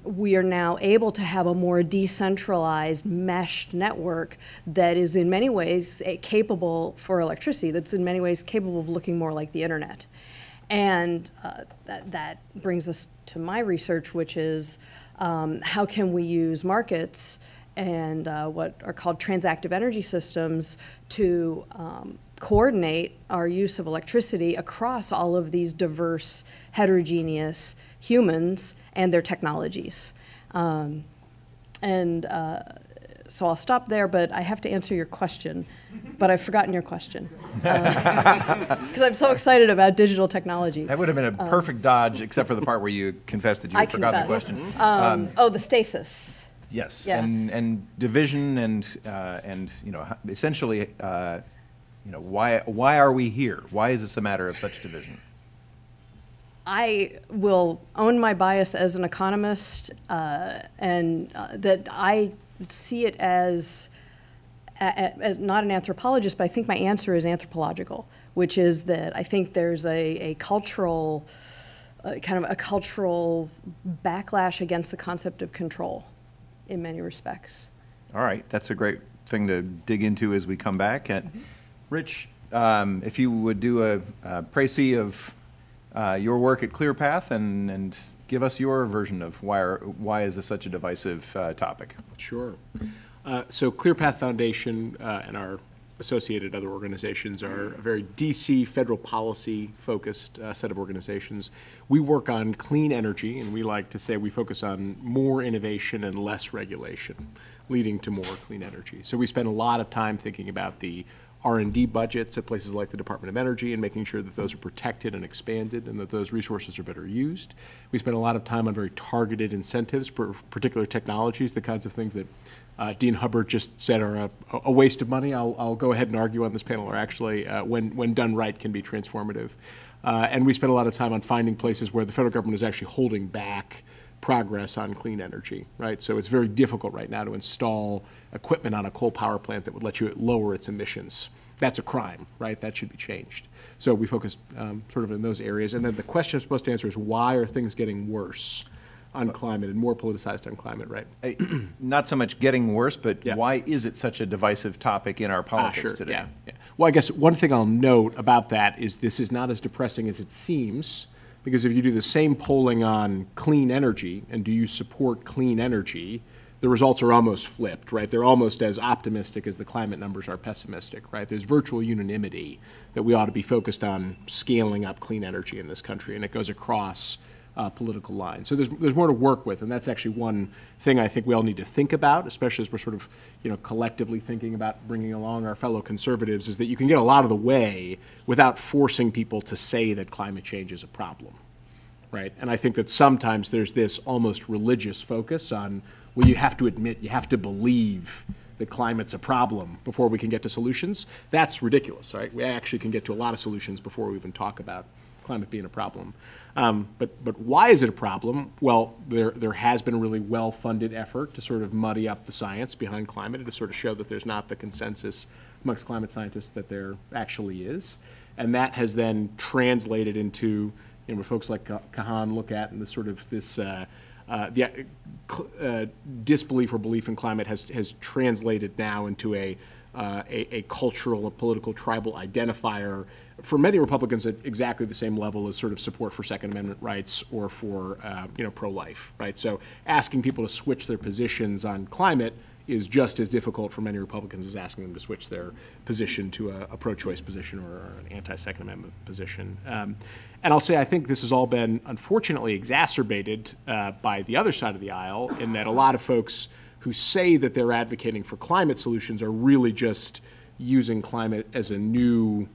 we are now able to have a more decentralized, meshed network that is in many ways capable for electricity, that's in many ways capable of looking more like the internet. And that brings us to my research, which is how can we use markets and what are called transactive energy systems to coordinate our use of electricity across all of these diverse, heterogeneous humans and their technologies. So I'll stop there, but I have to answer your question. But I've forgotten your question. Because I'm so excited about digital technology. That would have been a perfect dodge, except for the part where you confessed that you had forgotten the question. Oh, the stasis. Yes, Yeah. and division and you know, essentially, you know, why are we here? Why is this a matter of such division? I will own my bias as an economist, and that I see it as not an anthropologist, but I think my answer is anthropological, which is that I think there's a cultural, kind of a cultural backlash against the concept of control in many respects. All right, that's a great thing to dig into as we come back. And Rich, if you would do a précis of your work at ClearPath and give us your version of why is this such a divisive topic? Sure. So ClearPath Foundation and our associated other organizations are a very DC federal policy focused set of organizations. We work on clean energy, and we like to say we focus on more innovation and less regulation, leading to more clean energy. So we spend a lot of time thinking about the R&D budgets at places like the Department of Energy and making sure that those are protected and expanded and that those resources are better used. We spend a lot of time on very targeted incentives for particular technologies, the kinds of things that Dean Hubbard just said are a waste of money. I'll go ahead and argue on this panel are actually, when done right, can be transformative. And we spend a lot of time on finding places where the federal government is actually holding back progress on clean energy, right? So it's very difficult right now to install equipment on a coal power plant that would let you lower its emissions. That's a crime, right? That should be changed. So we focus sort of in those areas. And then the question I'm supposed to answer is, why are things getting worse on climate and more politicized on climate, right? Not so much getting worse, but Yeah. why is it such a divisive topic in our politics Sure, today? yeah. Well, I guess one thing I'll note about that is this is not as depressing as it seems, because if you do the same polling on clean energy and do you support clean energy, the results are almost flipped, right? They're almost as optimistic as the climate numbers are pessimistic, right? There's virtual unanimity that we ought to be focused on scaling up clean energy in this country, and it goes across political lines. So there's more to work with, and that's actually one thing I think we all need to think about, especially as we're sort of, you know, collectively thinking about bringing along our fellow conservatives, is that you can get a lot of the way without forcing people to say that climate change is a problem, right? And I think that sometimes there's this almost religious focus on, well, you have to admit, you have to believe that climate's a problem before we can get to solutions. That's ridiculous, right? We actually can get to a lot of solutions before we even talk about climate being a problem. But why is it a problem? Well, there has been a really well-funded effort to sort of muddy up the science behind climate and to sort of show that there's not the consensus amongst climate scientists that there actually is. And that has then translated into, you know, what folks like Kaufman look at, and this sort of this disbelief or belief in climate has translated now into a cultural, a political, tribal identifier for many Republicans at exactly the same level as sort of support for Second Amendment rights or for pro-life, right? So asking people to switch their positions on climate is just as difficult for many Republicans as asking them to switch their position to a pro-choice position or an anti-Second Amendment position. And I'll say I think this has all been unfortunately exacerbated by the other side of the aisle, in that a lot of folks who say that they're advocating for climate solutions are really just using climate as a new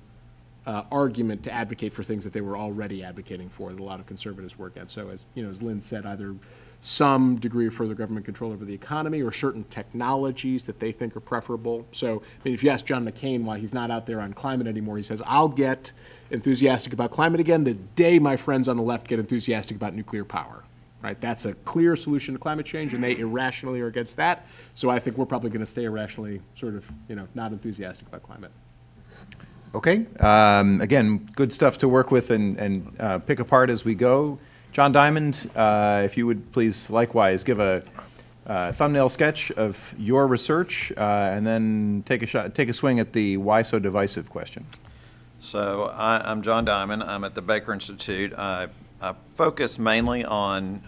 argument to advocate for things that they were already advocating for, that a lot of conservatives work at. So as Lynne said, either some degree of further government control over the economy or certain technologies that they think are preferable. So if you ask John McCain why he's not out there on climate anymore, he says, I'll get enthusiastic about climate again the day my friends on the left get enthusiastic about nuclear power. Right? That's a clear solution to climate change, and they irrationally are against that. So I think we're probably going to stay irrationally sort of, not enthusiastic about climate. Okay. Again, good stuff to work with and pick apart as we go. John Diamond, if you would please likewise give a thumbnail sketch of your research and then take a swing at the why so divisive question. So I'm John Diamond. I'm at the Baker Institute. I focus mainly on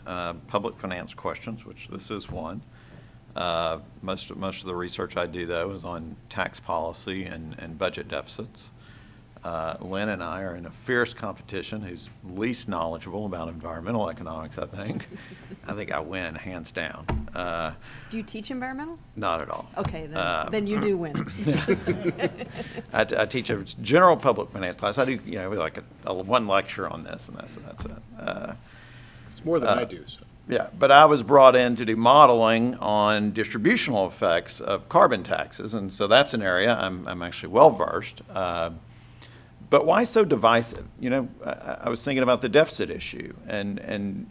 public finance questions, which this is one. Most of the research I do, though, is on tax policy and budget deficits. Lynne and I are in a fierce competition. Who's least knowledgeable about environmental economics, I think. I think I win, hands down. Do you teach environmental? Not at all. Okay, then you do win. I teach a general public finance class. I do, like one lecture on this, and that's it. It's more than I do, so. Yeah, but I was brought in to do modeling on distributional effects of carbon taxes, and so that's an area I'm actually well-versed. But why so divisive? I was thinking about the deficit issue, and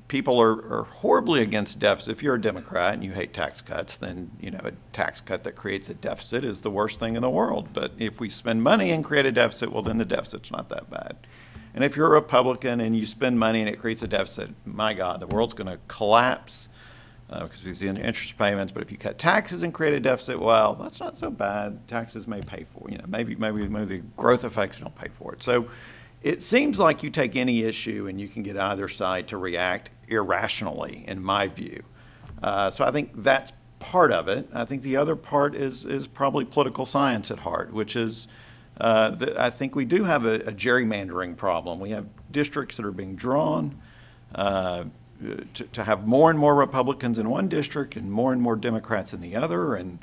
people are horribly against deficit. If you're a Democrat and you hate tax cuts, then a tax cut that creates a deficit is the worst thing in the world. But if we spend money and create a deficit, well, then the deficit's not that bad. And if you're a Republican and you spend money and it creates a deficit, my God, the world's going to collapse because we see interest payments. But if you cut taxes and create a deficit, well, that's not so bad. Taxes may pay for it. Maybe the growth effects don't pay for it. So it seems like you take any issue and you can get either side to react irrationally, in my view. So I think that's part of it. I think the other part is probably political science at heart, which is I think we do have a gerrymandering problem. We have districts that are being drawn to have more and more Republicans in one district and more Democrats in the other. And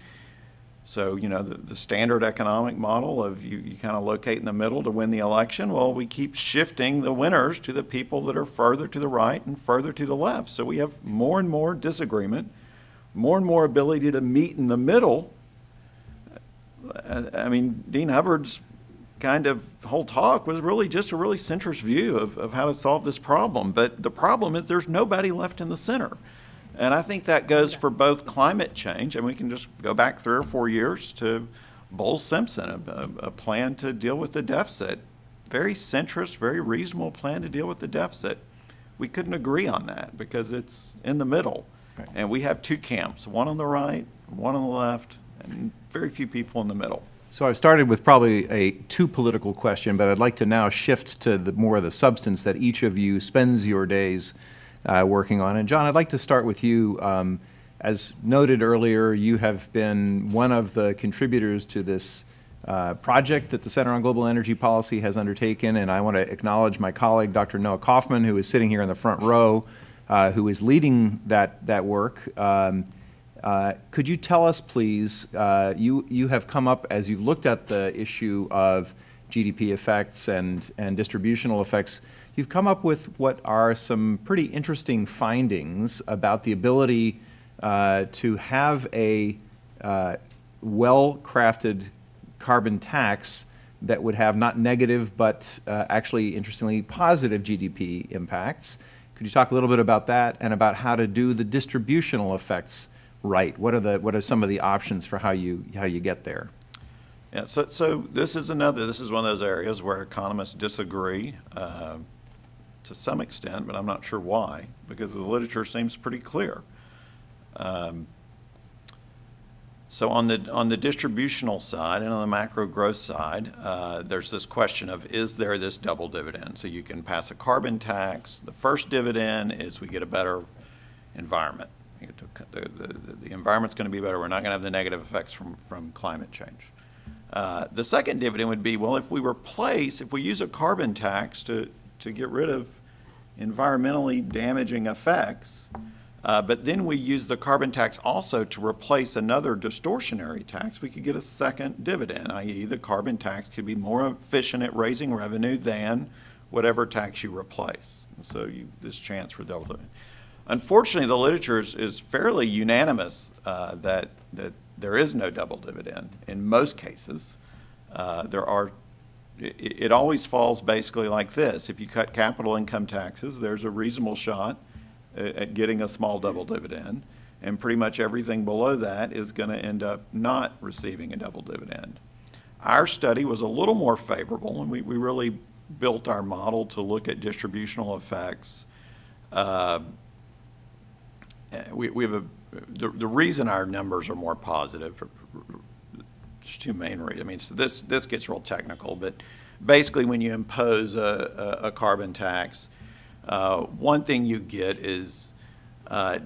so, the standard economic model of you kind of locate in the middle to win the election, well, we keep shifting the winners to the people that are further to the right and further to the left. So we have more and more disagreement, more and more ability to meet in the middle. I mean, Dean Hubbard's kind of whole talk was really just a really centrist view of how to solve this problem. But the problem is there's nobody left in the center. And I think that goes for both climate change, and we can just go back 3 or 4 years to Bowles-Simpson, a plan to deal with the deficit. Very centrist, very reasonable plan to deal with the deficit. We couldn't agree on that because it's in the middle. Right. And we have two camps, one on the right, one on the left, and very few people in the middle. So I've started with probably a too political question, but I'd like to now shift to more of the substance that each of you spends your days working on. And John, I'd like to start with you. As noted earlier, you have been one of the contributors to this project that the Center on Global Energy Policy has undertaken, and I want to acknowledge my colleague, Dr. Noah Kaufman, who is sitting here in the front row, who is leading that work. Could you tell us, please, you have come up, as you've looked at the issue of GDP effects and distributional effects, you've come up with what are some pretty interesting findings about the ability to have a well-crafted carbon tax that would have not negative but actually, interestingly, positive GDP impacts. Could you talk a little bit about that and about how to do the distributional effects right? What are some of the options for how you get there? Yeah, so this is one of those areas where economists disagree to some extent, but I'm not sure why, because the literature seems pretty clear. So on the distributional side and on the macro growth side, there's this question of, is there this double dividend? So you can pass a carbon tax. The first dividend is we get a better environment. The environment's going to be better. We're not going to have the negative effects from climate change. The second dividend would be, well, if we use a carbon tax to get rid of environmentally damaging effects, but then we use the carbon tax also to replace another distortionary tax, we could get a second dividend, i.e. the carbon tax could be more efficient at raising revenue than whatever tax you replace. So this chance for double dividend. Unfortunately, the literature is fairly unanimous that there is no double dividend in most cases. It always falls basically like this. If you cut capital income taxes, there's a reasonable shot at getting a small double dividend, and pretty much everything below that is going to end up not receiving a double dividend. Our study was a little more favorable, and we really built our model to look at distributional effects. We have the reason our numbers are more positive, there's two main reasons. I mean, so this gets real technical, but basically when you impose a carbon tax, one thing you get is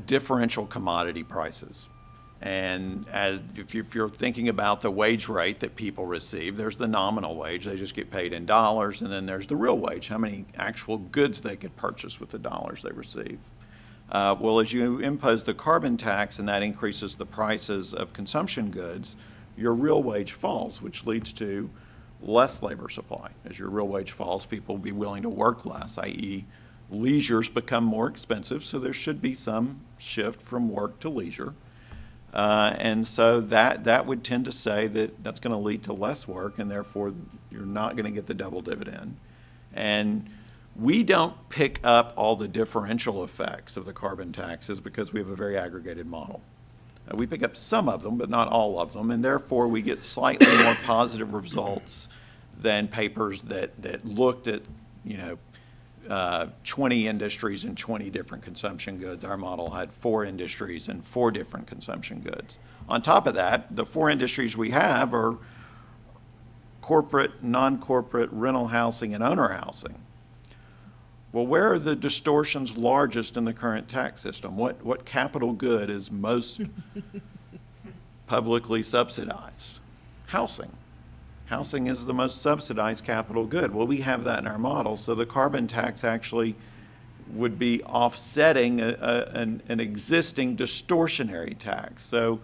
differential commodity prices. And if you're thinking about the wage rate that people receive, there's the nominal wage, they just get paid in dollars, and then there's the real wage, how many actual goods they could purchase with the dollars they receive. Well, as you impose the carbon tax and that increases the prices of consumption goods, your real wage falls, which leads to less labor supply. As your real wage falls, people will be willing to work less, i.e. leisures become more expensive, so there should be some shift from work to leisure. And so that would tend to say that that's going to lead to less work, and therefore you're not going to get the double dividend. And we don't pick up all the differential effects of the carbon taxes because we have a very aggregated model. We pick up some of them, but not all of them, and therefore we get slightly more positive results than papers that looked at, 20 industries and 20 different consumption goods. Our model had 4 industries and 4 different consumption goods. On top of that, the 4 industries we have are corporate, non-corporate, rental housing, and owner housing. Well, where are the distortions largest in the current tax system? What capital good is most publicly subsidized? Housing. Housing is the most subsidized capital good. Well, we have that in our model, so the carbon tax actually would be offsetting an existing distortionary tax. So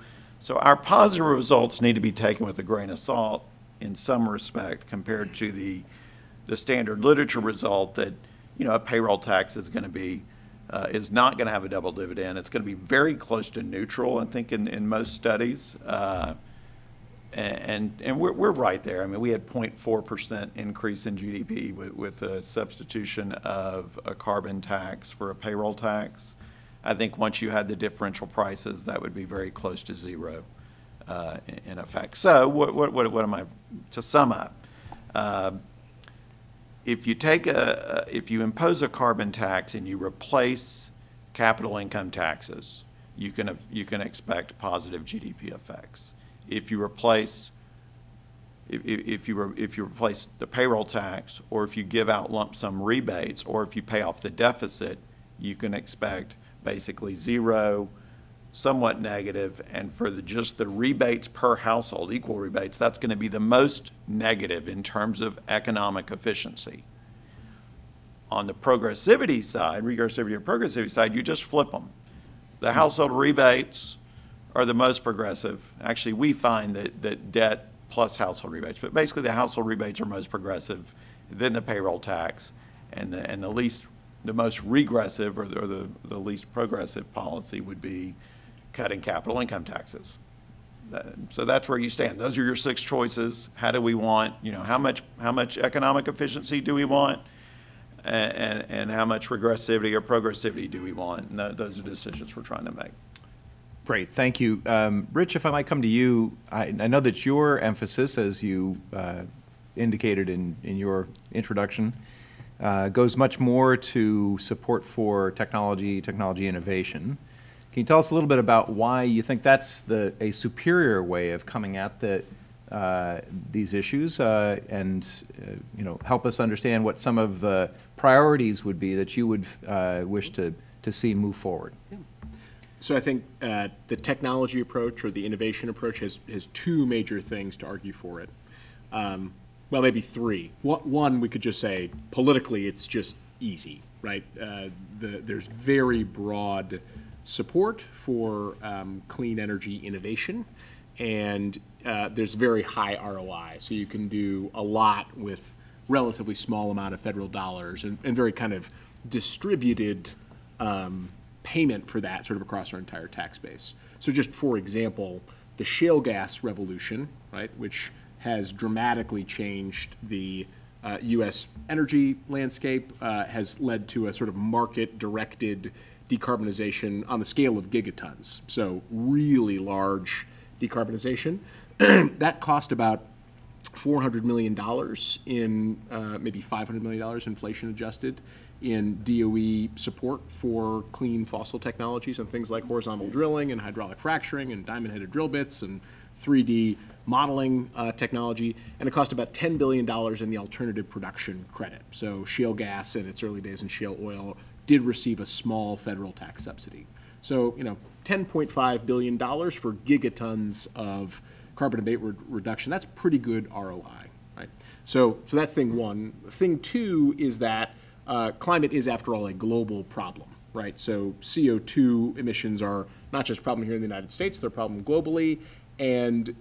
our positive results need to be taken with a grain of salt in some respect compared to the standard literature result that a payroll tax is going to be is not going to have a double dividend. It's going to be very close to neutral, I think, in most studies. And we're right there. I mean, we had 0.4% increase in GDP with a substitution of a carbon tax for a payroll tax. I think once you had the differential prices, that would be very close to zero in effect. So what am I, to sum up, if you impose a carbon tax and you replace capital income taxes, you can expect positive GDP effects. If you replace the payroll tax, or if you give out lump sum rebates, or if you pay off the deficit, you can expect basically zero, somewhat negative, and for just the rebates per household, equal rebates, that's going to be the most negative in terms of economic efficiency. On the progressivity side, regressivity or progressivity side, you just flip them. The household rebates are the most progressive. Actually, we find that debt plus household rebates, but basically the household rebates are most progressive, then the payroll tax, and the most regressive or the least progressive policy would be cutting capital income taxes. So that's where you stand. Those are your 6 choices. How do we want, how much economic efficiency do we want, and how much regressivity or progressivity do we want? And those are decisions we're trying to make. Great, thank you. Rich, if I might come to you, I know that your emphasis, as you indicated in your introduction, goes much more to support for technology innovation. Can you tell us a little bit about why you think that's a superior way of coming at these issues, and help us understand what some of the priorities would be that you would wish to see move forward? Yeah. So I think the technology approach or the innovation approach has 2 major things to argue for it. Well, maybe 3. One, we could just say politically it's just easy, right? There's very broad support for clean energy innovation, and there's very high ROI. So you can do a lot with relatively small amount of federal dollars and very kind of distributed payment for that sort of across our entire tax base. So just for example, the shale gas revolution, right, which has dramatically changed the U.S. energy landscape, has led to a sort of market-directed decarbonization on the scale of gigatons. So really large decarbonization. That cost about $400 million in maybe $500 million inflation adjusted in DOE support for clean fossil technologies and things like horizontal drilling and hydraulic fracturing and diamond-headed drill bits and 3D modeling technology, and it cost about $10 billion in the alternative production credit. So shale gas in its early days and shale oil did receive a small federal tax subsidy. So, you know, $10.5 billion for gigatons of carbon abatement reduction, that's pretty good ROI, right? So that's thing one. Thing two is that climate is, after all, a global problem, right? So CO2 emissions are not just a problem here in the United States, they're a problem globally. And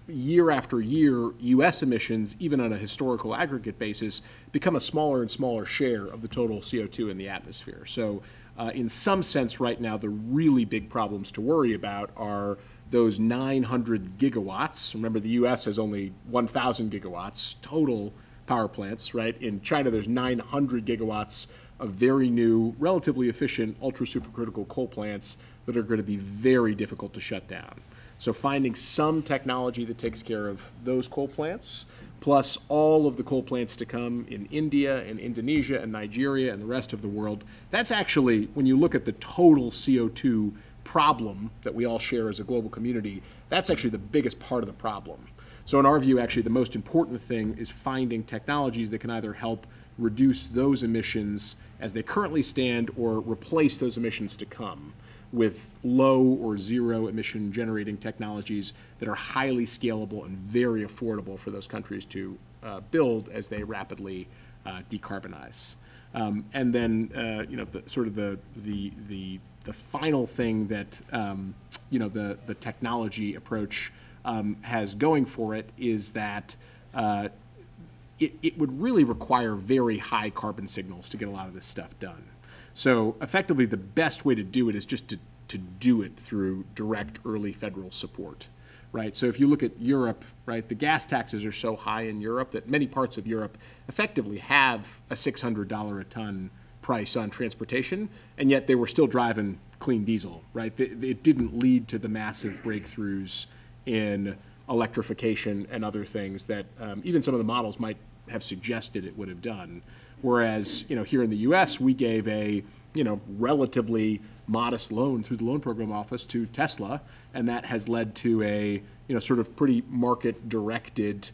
year after year, U.S. emissions, even on a historical aggregate basis, become a smaller and smaller share of the total CO2 in the atmosphere. So in some sense right now, the really big problems to worry about are those 900 gigawatts. Remember, the U.S. has only 1,000 gigawatts total power plants, right? In China, there's 900 gigawatts of very new, relatively efficient, ultra-supercritical coal plants that are going to be very difficult to shut down. So finding some technology that takes care of those coal plants, plus all of the coal plants to come in India and Indonesia and Nigeria and the rest of the world, that's actually, when you look at the total CO2 problem that we all share as a global community, that's actually the biggest part of the problem. So in our view, actually, the most important thing is finding technologies that can either help reduce those emissions as they currently stand or replace those emissions to come with low or zero emission generating technologies that are highly scalable and very affordable for those countries to build as they rapidly decarbonize. And then, you know, the final thing that you know, the technology approach has going for it is that it would really require very high carbon signals to get a lot of this stuff done. So effectively, the best way to do it is just to do it through direct early federal support, right? So if you look at Europe, right, the gas taxes are so high in Europe that many parts of Europe effectively have a $600 a ton price on transportation, and yet they were still driving clean diesel, right? It didn't lead to the massive breakthroughs in electrification and other things that even some of the models might have suggested it would have done. Whereas, you know, here in the U.S., we gave a, you know, relatively modest loan through the loan program office to Tesla, and that has led to a, you know, sort of pretty market-directed,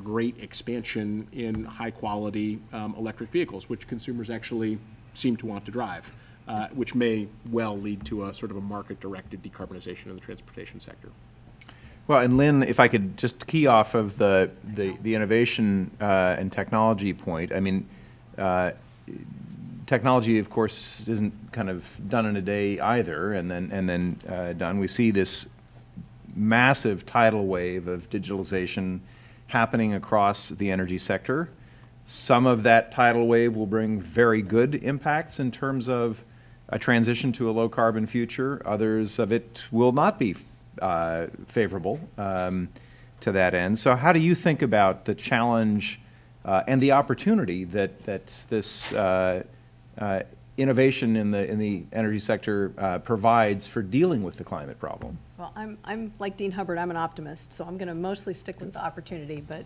great expansion in high-quality electric vehicles, which consumers actually seem to want to drive, which may well lead to a sort of a market-directed decarbonization of the transportation sector. Well, and Lynn, if I could just key off of the innovation and technology point, I mean, technology, of course, isn't kind of done in a day either, and then done. We see this massive tidal wave of digitalization happening across the energy sector. Some of that tidal wave will bring very good impacts in terms of a transition to a low-carbon future. Others of it will not be favorable to that end. So how do you think about the challenge and the opportunity that this innovation in the energy sector provides for dealing with the climate problem? Well, I'm like Dean Hubbard, I'm an optimist, so I'm going to mostly stick with the opportunity. But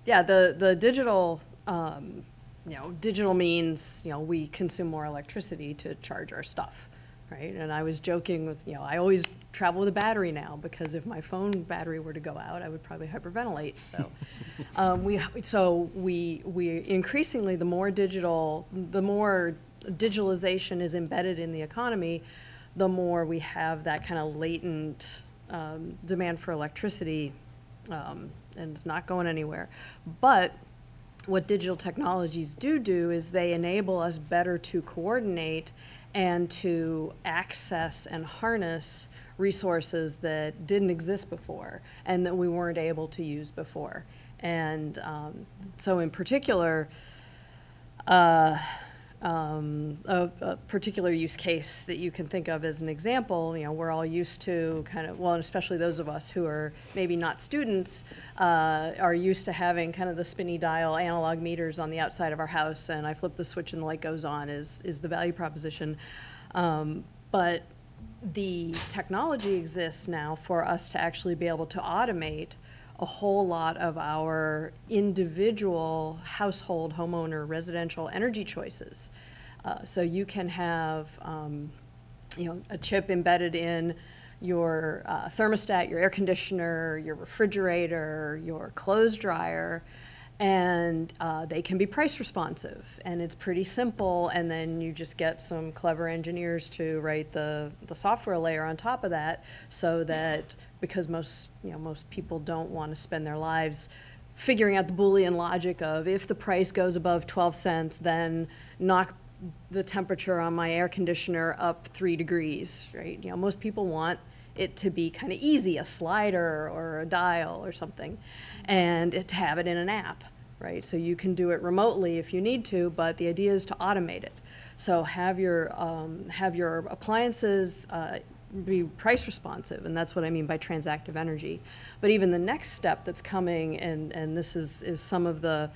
yeah, the digital, you know, digital means, you know, we consume more electricity to charge our stuff, right? And I was joking with, you know, I always travel with a battery now because if my phone battery were to go out, I would probably hyperventilate. So we increasingly, the more digitalization is embedded in the economy, the more we have that kind of latent demand for electricity, and it's not going anywhere. But what digital technologies do is they enable us better to coordinate and to access and harness resources that didn't exist before and that we weren't able to use before. And so in particular, a particular use case that you can think of as an example, you know, we're all used to kind of, well, and especially those of us who are maybe not students, are used to having kind of the spinny dial analog meters on the outside of our house, and I flip the switch and the light goes on is the value proposition. But the technology exists now for us to actually be able to automate a whole lot of our individual household, homeowner, residential energy choices. So you can have, you know, a chip embedded in your thermostat, your air conditioner, your refrigerator, your clothes dryer, and they can be price responsive. And it's pretty simple, and then you just get some clever engineers to write the software layer on top of that, so that, because most people don't want to spend their lives figuring out the Boolean logic of, if the price goes above 12 cents, then knock the temperature on my air conditioner up 3 degrees, right? Most people want it to be kind of easy, a slider or a dial or something, and to have it in an app, right? So you can do it remotely if you need to, but the idea is to automate it. So have your appliances be price responsive, and that's what I mean by transactive energy. But even the next step that's coming, and this is some of the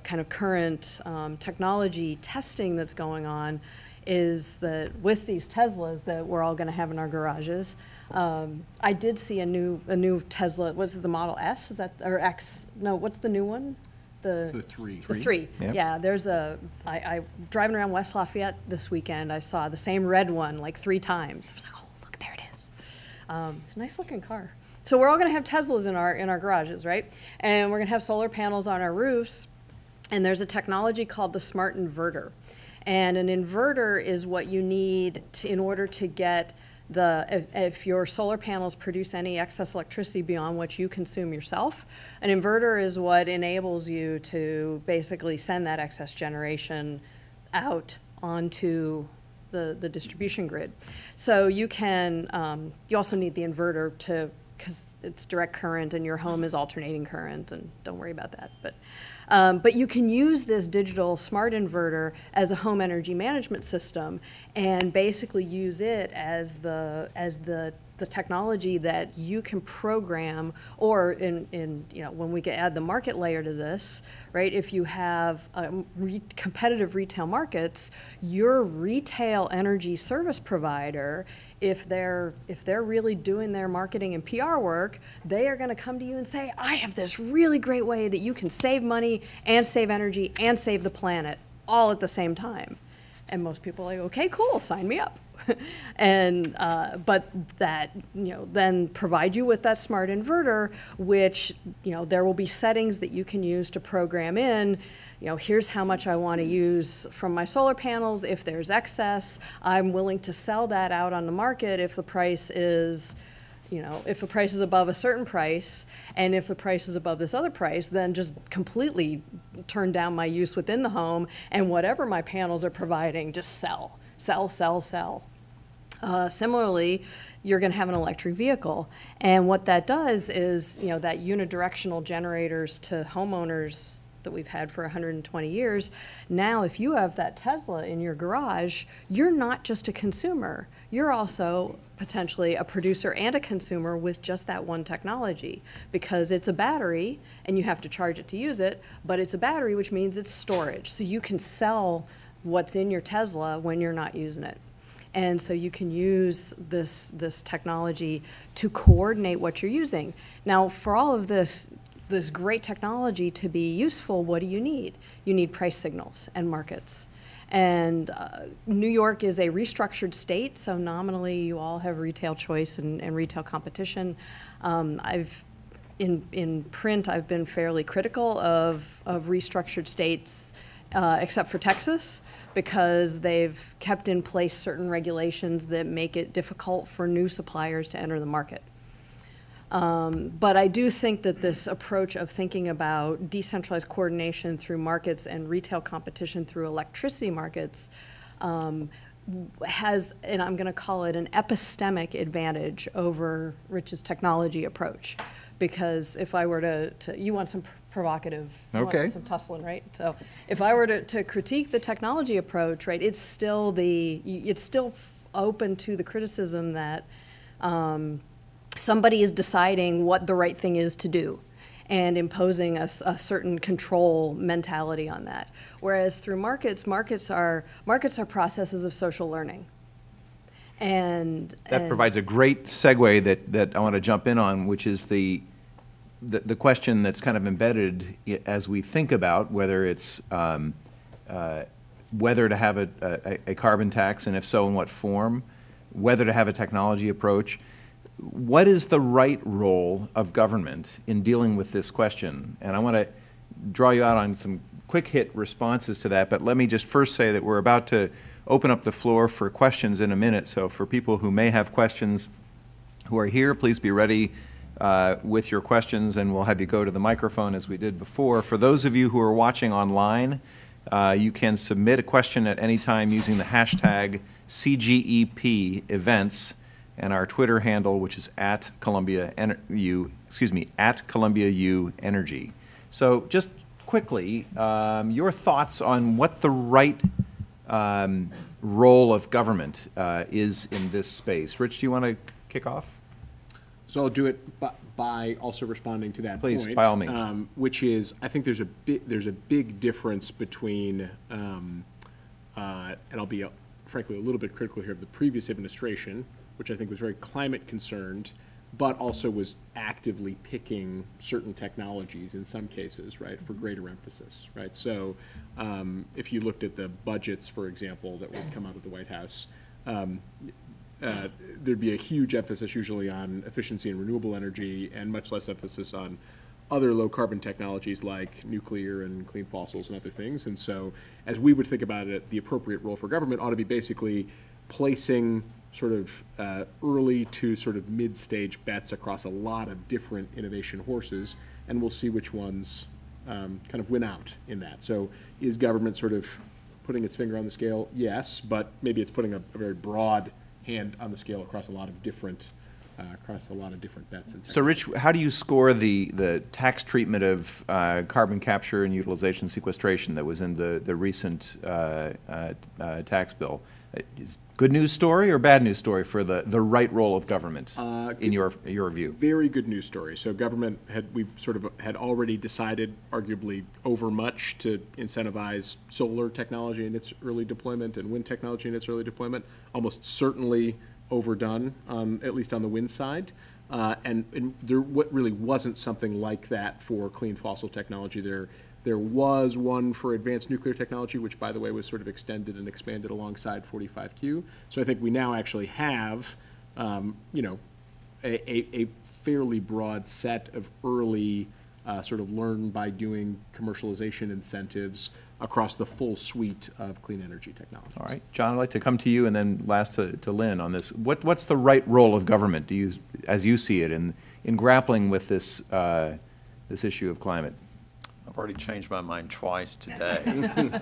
kind of current technology testing that's going on, is that with these Teslas that we're all going to have in our garages, I did see a new Tesla. What's the Model S? Is that, or X? No, what's the new one? The 3. The 3. Yep. Yeah, there's I driving around West Lafayette this weekend, I saw the same red one like 3 times. I was like, oh, look, there it is. It's a nice looking car. So we're all going to have Teslas in our garages, right? And we're going to have solar panels on our roofs. And there's a technology called the smart inverter. And an inverter is what you need in order to get if your solar panels produce any excess electricity beyond what you consume yourself, an inverter is what enables you to basically send that excess generation out onto the distribution grid. So you can, you also need the inverter because it's direct current and your home is alternating current, and don't worry about that. But you can use this digital smart inverter as a home energy management system and basically use it as the technology that you can program, or when we add the market layer to this, right? If you have competitive retail markets, your retail energy service provider, if they're really doing their marketing and PR work, they are going to come to you and say, I have this really great way that you can save money and save energy and save the planet all at the same time. And most people are like, okay, cool, sign me up. And but that then provide you with that smart inverter, which there will be settings that you can use to program in. Here's how much I want to use from my solar panels. If there's excess, I'm willing to sell that out on the market if the price is, if the price is above a certain price, and if the price is above this other price, then just completely turn down my use within the home, and whatever my panels are providing, just sell. Similarly, you're going to have an electric vehicle, and what that does is, that unidirectional generators to homeowners that we've had for 120 years, now if you have that Tesla in your garage, you're not just a consumer, you're also potentially a producer and a consumer with just that one technology, because it's a battery and you have to charge it to use it, but it's a battery, which means it's storage, so you can sell what's in your Tesla when you're not using it. And so you can use this technology to coordinate what you're using. Now, for all of this great technology to be useful, what do you need? You need price signals and markets. And New York is a restructured state, so nominally you all have retail choice and retail competition. In print, I've been fairly critical of restructured states, except for Texas, because they've kept in place certain regulations that make it difficult for new suppliers to enter the market. But I do think that this approach of thinking about decentralized coordination through markets and retail competition through electricity markets has, and I'm going to call it an epistemic advantage over Rich's technology approach. Because if I were to you want some provocative, you want some tussling, right? So if I were to critique the technology approach, right, it's still open to the criticism that somebody is deciding what the right thing is to do and imposing a certain control mentality on that. Whereas through markets are processes of social learning. And that provides a great segue that I want to jump in on, which is the question that's kind of embedded as we think about whether it's whether to have a carbon tax, and if so, in what form, whether to have a technology approach. what is the right role of government in dealing with this question? And I want to draw you out on some quick hit responses to that, but let me just first say that we're about to open up the floor for questions in a minute. So for people who may have questions who are here, please be ready with your questions, and we'll have you go to the microphone as we did before. For those of you who are watching online, you can submit a question at any time using the hashtag CGEP events and our Twitter handle, which is at Columbia U Energy. So just quickly, your thoughts on what the right role of government is in this space. Rich, do you want to kick off? So I'll do it by also responding to that Please, point, by all means. Which is, I think there's a big difference between, and I'll be frankly a little bit critical here of the previous administration, which I think was very climate concerned, but also was actively picking certain technologies in some cases, right, for greater emphasis, right? So if you looked at the budgets, for example, that would come out of the White House, there'd be a huge emphasis usually on efficiency and renewable energy and much less emphasis on other low carbon technologies like nuclear and clean fossils and other things. And so as we would think about it, the appropriate role for government ought to be basically placing sort of early to sort of mid-stage bets across a lot of different innovation horses, and we'll see which ones kind of win out in that. So is government sort of putting its finger on the scale? Yes, but maybe it's putting a very broad hand on the scale across a lot of different bets. So Rich, how do you score the tax treatment of carbon capture and utilization sequestration that was in the recent tax bill? Is good news story or bad news story for the right role of government in your view? Very good news story. So government we've sort of had already decided, arguably overmuch, to incentivize solar technology in its early deployment and wind technology in its early deployment. Almost certainly overdone, at least on the wind side. And there really wasn't something like that for clean fossil technology. There was one for advanced nuclear technology, which, by the way, was sort of extended and expanded alongside 45Q. So I think we now actually have, you know, a fairly broad set of early sort of learn by doing commercialization incentives across the full suite of clean energy technologies. All right, John, I'd like to come to you, and then last to Lynn on this. What's the right role of government, as you see it, in grappling with this this issue of climate? I've already changed my mind twice today.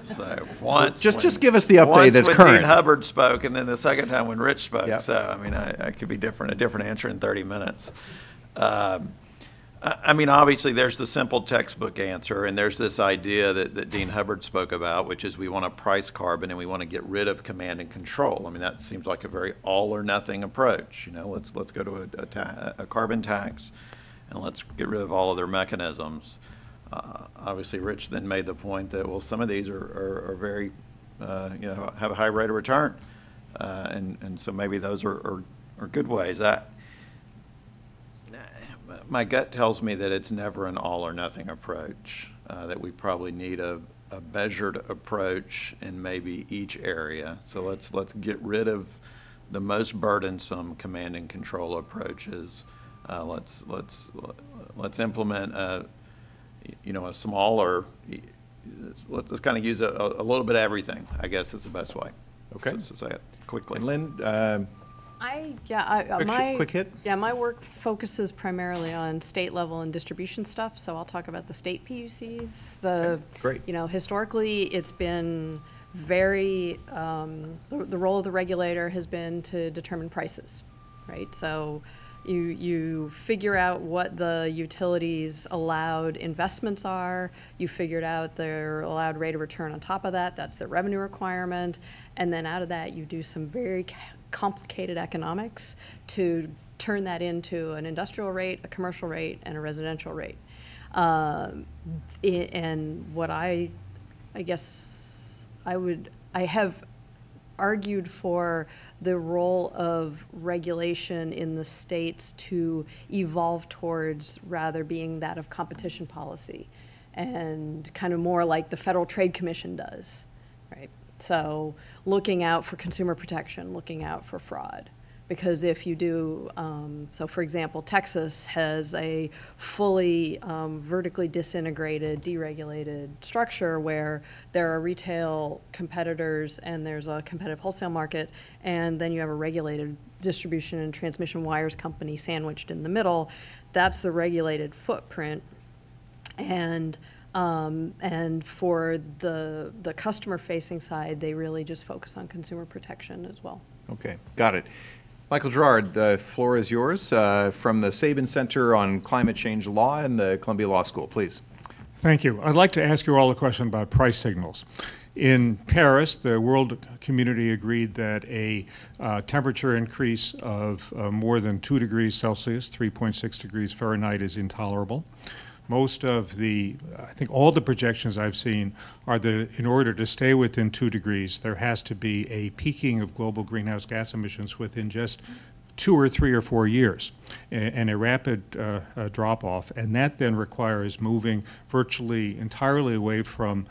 So once, just give us the update that's when current. Dean Hubbard spoke, and then the second time when Rich spoke. Yep. So I mean, I could be a different answer in 30 minutes. I mean, obviously, there's the simple textbook answer, and there's this idea that Dean Hubbard spoke about, which is we want to price carbon and we want to get rid of command and control. I mean, that seems like a very all or nothing approach. You know, let's go to a carbon tax, and let's get rid of all other mechanisms. Obviously, Rich then made the point that, well, some of these are very, you know, have a high rate of return, and so maybe those are good ways. My gut tells me that it's never an all or nothing approach, that we probably need a measured approach in maybe each area. So let's get rid of the most burdensome command and control approaches. Let's implement a smaller. Let's kind of use a little bit of everything, I guess is the best way. Okay. To say it quickly. And Lynn. Quick hit? Yeah, my work focuses primarily on state level and distribution stuff, so I'll talk about the state PUCs. Great. You know, historically, it's been very, the role of the regulator has been to determine prices, right? So you figure out what the utilities' allowed investments are, you figured out their allowed rate of return on top of that, that's their revenue requirement, and then out of that you do some very complicated economics to turn that into an industrial rate, a commercial rate, and a residential rate. And what I guess I have argued for the role of regulation in the states to evolve towards rather being that of competition policy and kind of more like the Federal Trade Commission does, right? So looking out for consumer protection, looking out for fraud, Because if you do, so for example, Texas has a fully vertically disintegrated, deregulated structure where there are retail competitors and there's a competitive wholesale market, and then you have a regulated distribution and transmission wires company sandwiched in the middle. That's the regulated footprint. And for the customer-facing side, they really just focus on consumer protection as well. Okay, got it. Michael Gerard, the floor is yours from the Sabin Center on Climate Change Law and the Columbia Law School, please. Thank you. I'd like to ask you all a question about price signals. In Paris, the world community agreed that a temperature increase of more than 2 degrees Celsius, 3.6 degrees Fahrenheit, is intolerable. Most of the, I think all the projections I've seen are that in order to stay within 2 degrees, there has to be a peaking of global greenhouse gas emissions within just 2 or 3 or 4 years, and a rapid drop-off. And that then requires moving virtually entirely away from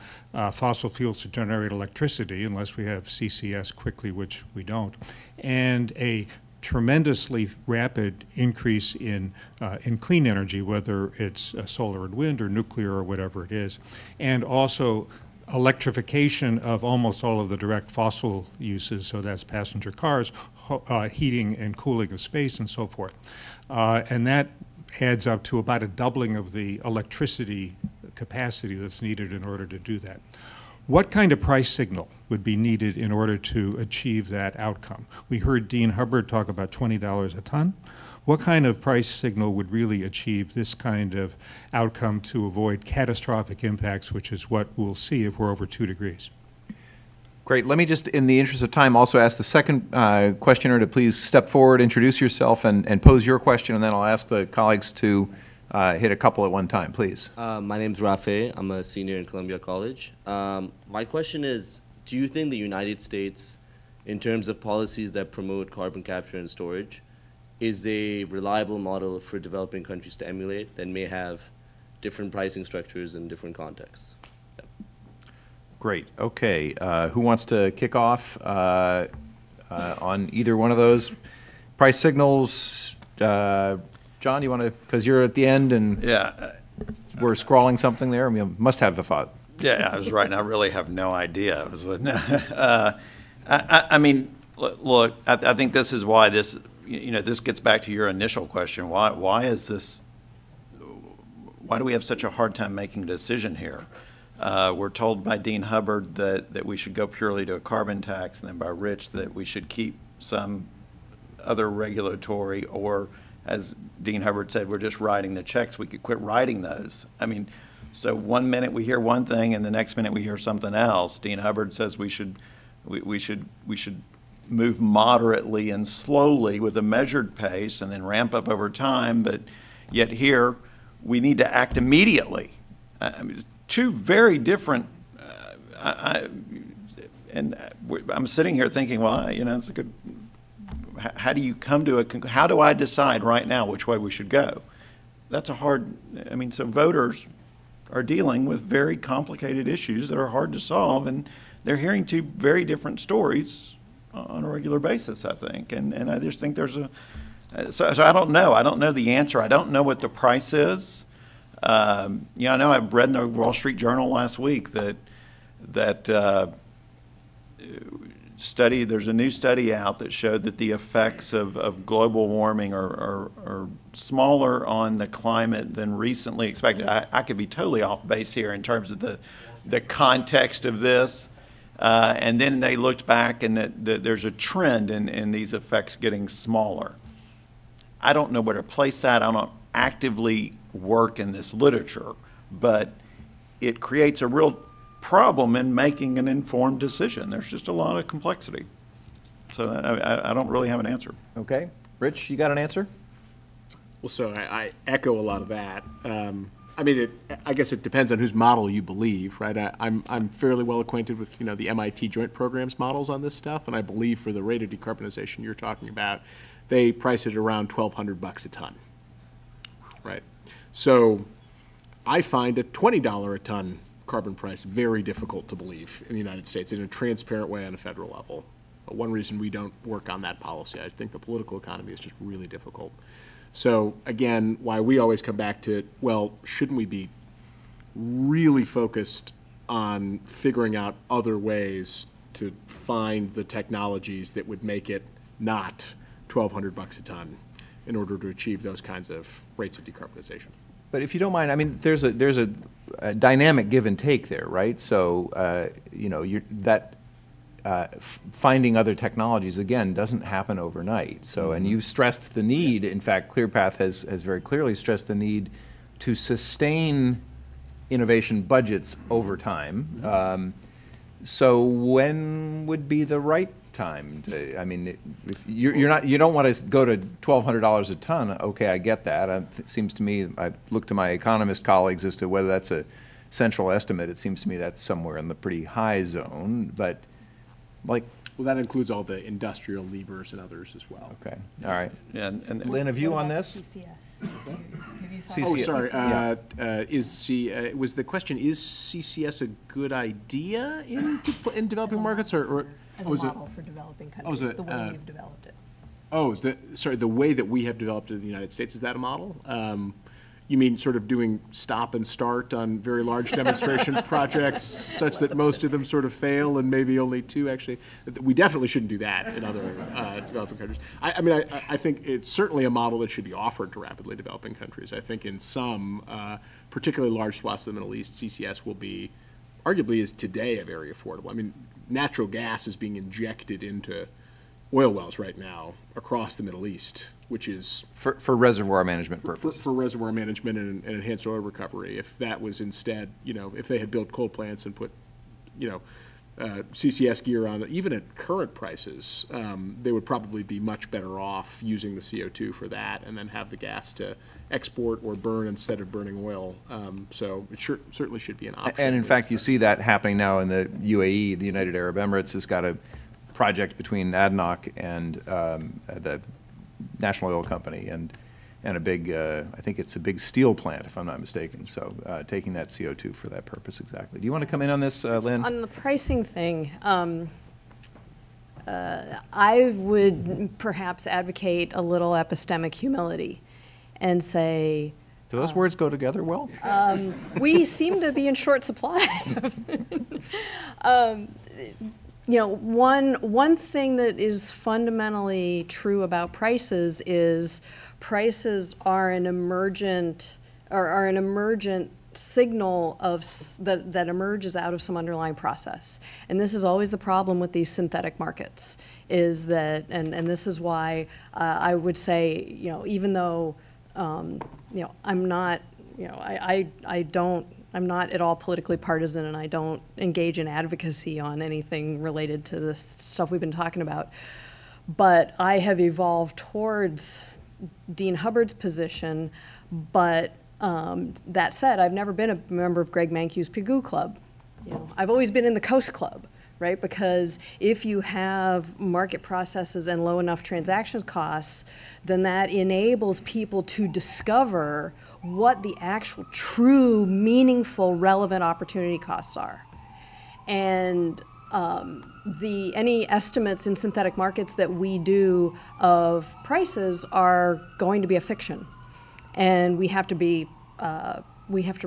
fossil fuels to generate electricity, unless we have CCS quickly, which we don't, and a tremendously rapid increase in clean energy, whether it's solar and wind or nuclear or whatever it is, and also electrification of almost all of the direct fossil uses, so that's passenger cars, heating and cooling of space, and so forth. And that adds up to about a doubling of the electricity capacity that's needed in order to do that. What kind of price signal would be needed in order to achieve that outcome? We heard Dean Hubbard talk about $20 a ton. What kind of price signal would really achieve this kind of outcome to avoid catastrophic impacts, which is what we'll see if we're over 2 degrees? Great. Let me just, in the interest of time, also ask the second questioner to please step forward, introduce yourself, and pose your question, and then I'll ask the colleagues to hit a couple at one time, please. My name's Rafe. I'm a senior in Columbia College. My question is, do you think the United States, in terms of policies that promote carbon capture and storage, is a reliable model for developing countries to emulate that may have different pricing structures in different contexts? Yep. Great. Okay. Who wants to kick off on either one of those? Price signals, John, you want to, because you're at the end and Yeah. we're scrawling something there? I mean, must have the thought. Yeah, I was right. And I really have no idea. I mean, look, I think this is why this, this gets back to your initial question. Why is this, why do we have such a hard time making a decision here? We're told by Dean Hubbard that we should go purely to a carbon tax, and then by Rich that we should keep some other regulatory, or as Dean Hubbard said, we're just writing the checks. We could quit writing those. I mean, so one minute we hear one thing and the next minute we hear something else. Dean Hubbard says we should move moderately and slowly with a measured pace and then ramp up over time, but yet here we need to act immediately. I mean, two very different, I'm sitting here thinking, well, it's a good, how do you come to how do I decide right now which way we should go? That's a hard, so voters are dealing with very complicated issues that are hard to solve, and they're hearing two very different stories on a regular basis, I think. And I just think there's so I don't know. I don't know the answer. I don't know what the price is. I know I've read in the Wall Street Journal last week that there's a new study out that showed that the effects of global warming are smaller on the climate than recently expected. I could be totally off base here in terms of the context of this. And then they looked back and that there's a trend in these effects getting smaller. I don't know where to place that. I don't actively work in this literature, but it creates a real problem in making an informed decision. There's just a lot of complexity. So I don't really have an answer. Okay. Rich, you got an answer? Well, so I echo a lot of that. I guess it depends on whose model you believe, right? I'm fairly well acquainted with, the MIT joint programs models on this stuff, and I believe for the rate of decarbonization you're talking about, they price it around $1,200 a ton, right? So I find a $20 a ton carbon price very difficult to believe in the United States in a transparent way on a federal level. One reason we don't work on that policy, I think the political economy is just really difficult. So again, why we always come back to, well, shouldn't we be really focused on figuring out other ways to find the technologies that would make it not $1,200 a ton in order to achieve those kinds of rates of decarbonization. But if you don't mind, I mean, there's a dynamic give and take there, right? So, you know, finding other technologies, again, doesn't happen overnight. So, and you've stressed the need, in fact, ClearPath has very clearly stressed the need to sustain innovation budgets over time. So when would be the right time to, I mean, if you don't want to go to $1,200 a ton, okay, I get that. It seems to me, I look to my economist colleagues as to whether that's a central estimate. It seems to me that's somewhere in the pretty high zone, but like. Well, that includes all the industrial levers and others as well. Okay, all right. And Lynn, a view on this? CCS. Have you thought CCS. Oh, CCS? sorry. Was the question, is CCS a good idea in developing markets, or As a model for developing countries, the way you've developed it. Oh, the way that we have developed it in the United States, is that a model? You mean sort of doing stop and start on very large demonstration projects such that most of them sort of fail and maybe only two actually? We definitely shouldn't do that in other developing countries. I mean, I think it's certainly a model that should be offered to rapidly developing countries. I think in some particularly large swaths of the Middle East, CCS will be, arguably is today, a very affordable. I mean, natural gas is being injected into oil wells right now across the Middle East, which is For reservoir management purposes. for reservoir management and enhanced oil recovery. If that was instead, you know, if they had built coal plants and put, you know, CCS gear on, even at current prices, they would probably be much better off using the CO2 for that and then have the gas to export or burn instead of burning oil. So it certainly should be an option. And in fact, you see that happening now in the UAE. The United Arab Emirates has got a project between ADNOC and the National Oil Company and a big, I think it's a big steel plant, if I'm not mistaken. So taking that CO2 for that purpose, exactly. Do you want to come in on this, Lynn? On the pricing thing, I would perhaps advocate a little epistemic humility and say, Do those words go together well? we seem to be in short supply. You know, one thing that is fundamentally true about prices is prices are an emergent signal of that emerges out of some underlying process. And this is always the problem with these synthetic markets, is that, and this is why I would say, you know, even though, you know, I'm not, you know, I'm not at all politically partisan, and I don't engage in advocacy on anything related to this stuff we've been talking about. But I have evolved towards Dean Hubbard's position. But that said, I've never been a member of Greg Mankiw's Pigou Club. You know, I've always been in the Coast Club, right? Because if you have market processes and low enough transaction costs, then that enables people to discover what the actual true, meaningful, relevant opportunity costs are. And any estimates in synthetic markets that we do of prices are going to be a fiction. And we have to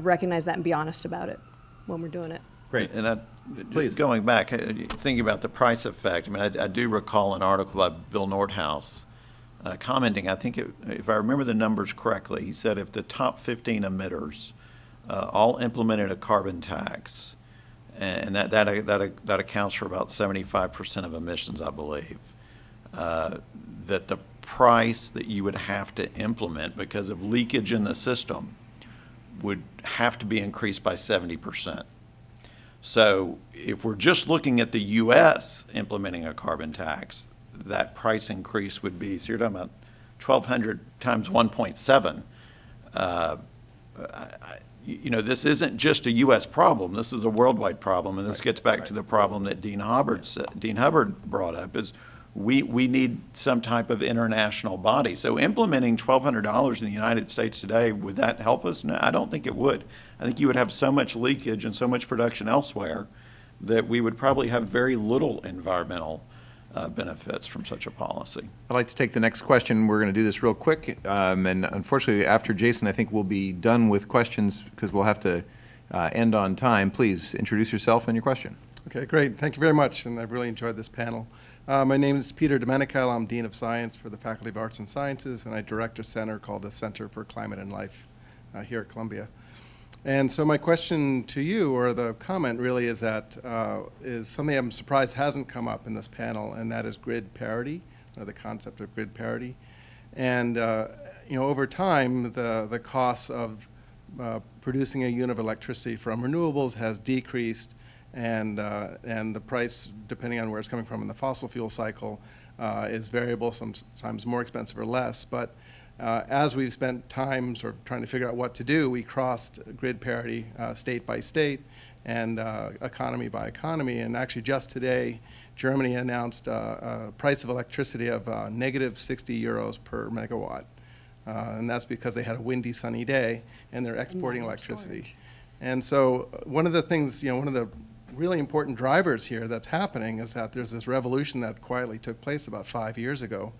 recognize that and be honest about it when we're doing it. Great. And please, going back, thinking about the price effect, I mean, I do recall an article by Bill Nordhaus commenting, I think, if I remember the numbers correctly, he said if the top 15 emitters all implemented a carbon tax, and that accounts for about 75% of emissions, I believe, that the price that you would have to implement because of leakage in the system would have to be increased by 70%. So if we're just looking at the U.S. implementing a carbon tax, that price increase would be, so you're talking about 1,200 times 1.7. You know, this isn't just a U.S. problem. This is a worldwide problem, and this gets back to the problem that Dean Hubbard brought up, is we need some type of international body. So implementing $1,200 in the United States today, would that help us? No, I don't think it would. I think you would have so much leakage and so much production elsewhere that we would probably have very little environmental benefits from such a policy. I'd like to take the next question. We're going to do this real quick. And unfortunately, after Jason, I think we'll be done with questions because we'll have to end on time. Please introduce yourself and your question. Okay, great. Thank you very much, and I've really enjoyed this panel. My name is Peter Domenico. I'm Dean of Science for the Faculty of Arts and Sciences, and I direct a center called the Center for Climate and Life here at Columbia. And so my question to you, or the comment really, is that is something I'm surprised hasn't come up in this panel, and that is grid parity, or the concept of grid parity. And you know, over time, the costs of producing a unit of electricity from renewables has decreased, and the price, depending on where it's coming from in the fossil fuel cycle, is variable, sometimes more expensive or less. But as we've spent time sort of trying to figure out what to do, we crossed grid parity state by state and economy by economy. And actually just today, Germany announced a price of electricity of negative 60 euros per megawatt. And that's because they had a windy, sunny day, and they're exporting electricity. And so one of the things, you know, one of the really important drivers here that's happening is that there's this revolution that quietly took place about 5 years ago,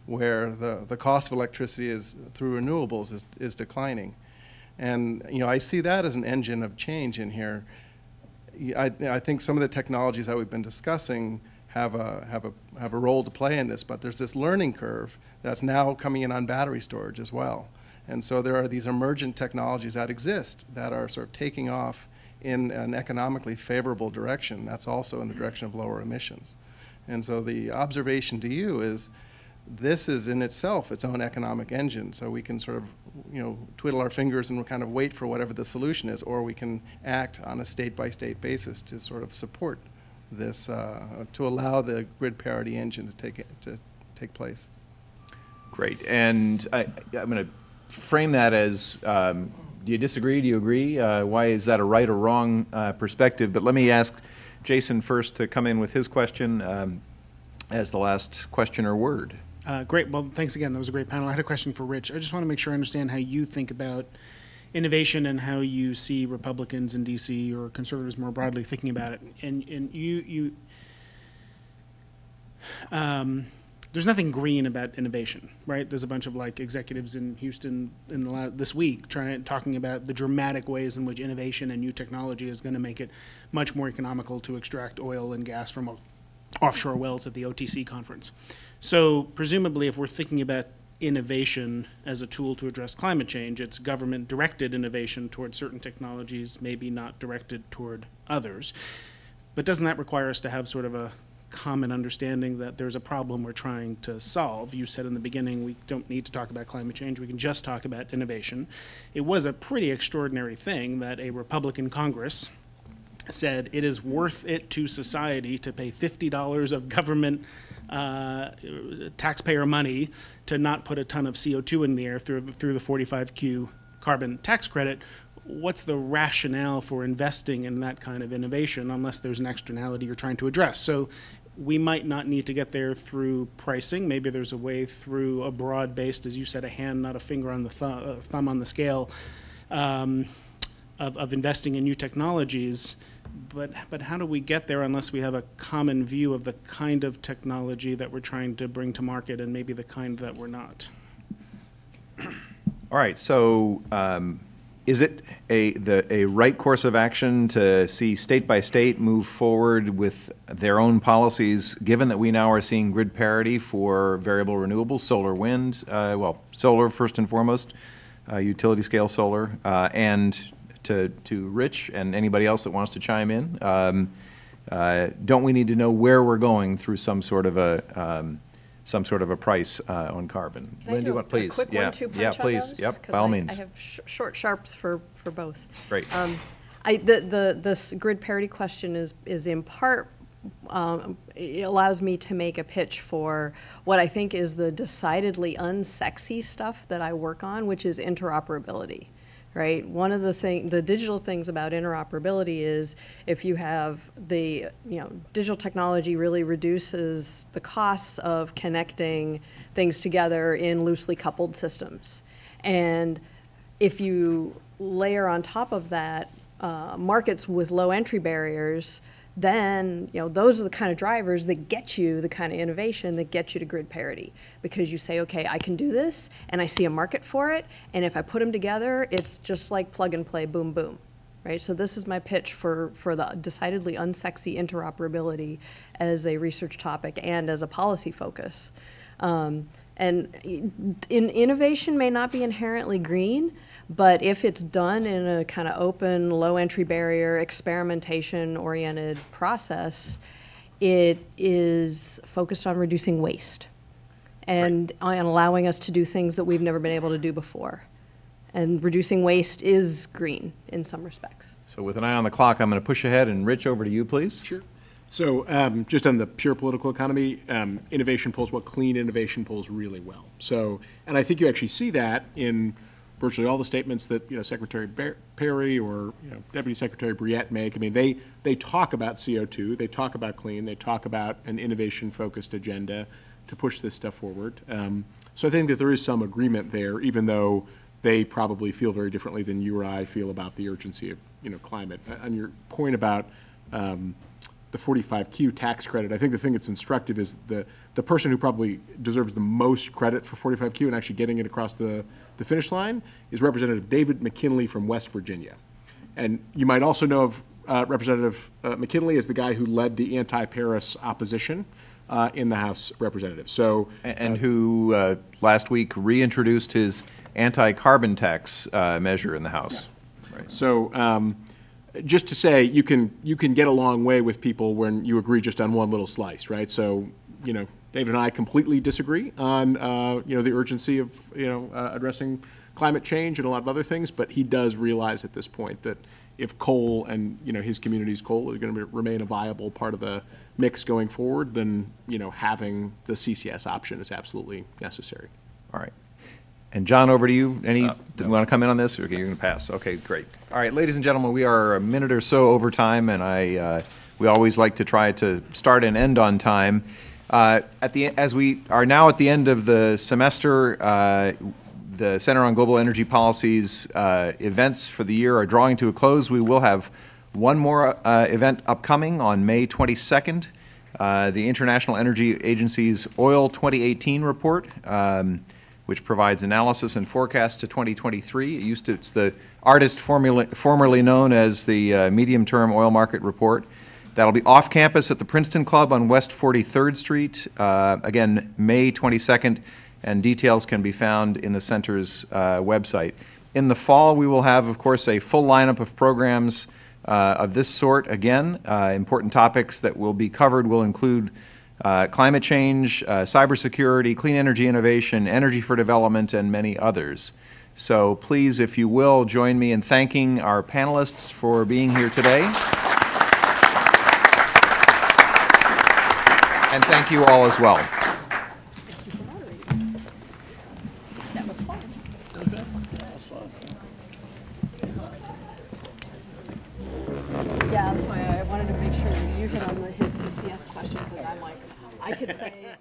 where the cost of electricity through renewables is declining. And you know, I see that as an engine of change in here. I think some of the technologies that we've been discussing have a role to play in this, but there's this learning curve that's now coming in on battery storage as well. And so there are these emergent technologies that exist that are sort of taking off in an economically favorable direction. That's also in the direction of lower emissions. And so the observation to you is this is in itself its own economic engine. So we can sort of, you know, twiddle our fingers and kind of wait for whatever the solution is, or we can act on a state-by-state basis to sort of support this, to allow the grid parity engine to take place. Great. And I'm going to frame that as, do you disagree? Do you agree? Why is that a right or wrong perspective? But let me ask Jason first to come in with his question as the last question or word. Great. Well, thanks again. That was a great panel. I had a question for Rich. I just want to make sure I understand how you think about innovation and how you see Republicans in D.C. or conservatives more broadly thinking about it. And there's nothing green about innovation, right? There's a bunch of like executives in Houston this week talking about the dramatic ways in which innovation and new technology is going to make it much more economical to extract oil and gas from offshore wells at the OTC conference. So presumably, if we're thinking about innovation as a tool to address climate change, it's government-directed innovation toward certain technologies, maybe not directed toward others. But doesn't that require us to have sort of a common understanding that there's a problem we're trying to solve? You said in the beginning we don't need to talk about climate change, we can just talk about innovation. It was a pretty extraordinary thing that a Republican Congress said it is worth it to society to pay $50 of government taxpayer money to not put a ton of CO2 in the air through the 45Q carbon tax credit. What's the rationale for investing in that kind of innovation unless there's an externality you're trying to address? So we might not need to get there through pricing. Maybe there's a way through a broad-based, as you said, a hand, not a finger on the thumb on the scale of investing in new technologies. But how do we get there unless we have a common view of the kind of technology that we're trying to bring to market and maybe the kind that we're not? All right. So is it a right course of action to see state by state move forward with their own policies, given that we now are seeing grid parity for variable renewables, solar, wind, well, solar first and foremost, utility scale solar, and to Rich and anybody else that wants to chime in, don't we need to know where we're going through some sort of a price on carbon? Can I do please? a quick Yeah, 1-2 punch yeah, on please. those? Yep, 'Cause by all means. I have short sharps for both. Great. This grid parity question is in part, it allows me to make a pitch for what I think is the decidedly unsexy stuff that I work on, which is interoperability. Right? One of the digital things about interoperability is if you have digital technology really reduces the costs of connecting things together in loosely coupled systems. And if you layer on top of that markets with low entry barriers, then those are the kind of drivers that get you the kind of innovation that gets you to grid parity, because you say, okay, I can do this and I see a market for it, and if I put them together, it's just like plug and play, boom, boom. Right? So this is my pitch for the decidedly unsexy interoperability as a research topic and as a policy focus. Innovation may not be inherently green, but if it's done in a kind of open, low entry barrier, experimentation-oriented process, it is focused on reducing waste and on allowing us to do things that we've never been able to do before. And reducing waste is green in some respects. So with an eye on the clock, I'm going to push ahead, and Rich, over to you, please. Sure. So just on the pure political economy, innovation polls well, clean innovation polls really well. So, and I think you actually see that in virtually all the statements that Secretary Perry or Deputy Secretary Briette make. I mean, they talk about CO2, they talk about clean, they talk about an innovation-focused agenda to push this stuff forward. So I think that there is some agreement there, even though they probably feel very differently than you or I feel about the urgency of climate. On your point about the 45Q tax credit, I think the thing that's instructive is the person who probably deserves the most credit for 45Q and actually getting it across the finish line is Representative David McKinley from West Virginia. And you might also know of Representative McKinley as the guy who led the anti-Paris opposition in the House of Representatives. So, and who last week reintroduced his anti-carbon tax measure in the House. Yeah. Right. So just to say, you can get a long way with people when you agree just on one little slice, right? So, David and I completely disagree on, the urgency of, addressing climate change and a lot of other things, but he does realize at this point that if coal and, his community's coal are going to remain a viable part of the mix going forward, then, having the CCS option is absolutely necessary. All right. And John, over to you. You want to come in on this? Okay, you're going to pass. Okay, great. All right, ladies and gentlemen, we are a minute or so over time, and we always like to try to start and end on time. As we are now at the end of the semester, the Center on Global Energy Policy's events for the year are drawing to a close. We will have one more event upcoming on May 22nd, the International Energy Agency's Oil 2018 report, which provides analysis and forecast to 2023. It's the ARTIST, formerly known as the Medium-Term Oil Market Report. That'll be off campus at the Princeton Club on West 43rd Street, again, May 22nd, and details can be found in the center's website. In the fall, we will have, of course, a full lineup of programs of this sort. Again, important topics that will be covered will include climate change, cybersecurity, clean energy innovation, energy for development, and many others. So please, if you will, join me in thanking our panelists for being here today. And thank you all as well. Thank you for moderating. That was fun. Yeah, that's why I wanted to make sure that you hit on his CCS question, because I'm like, I could say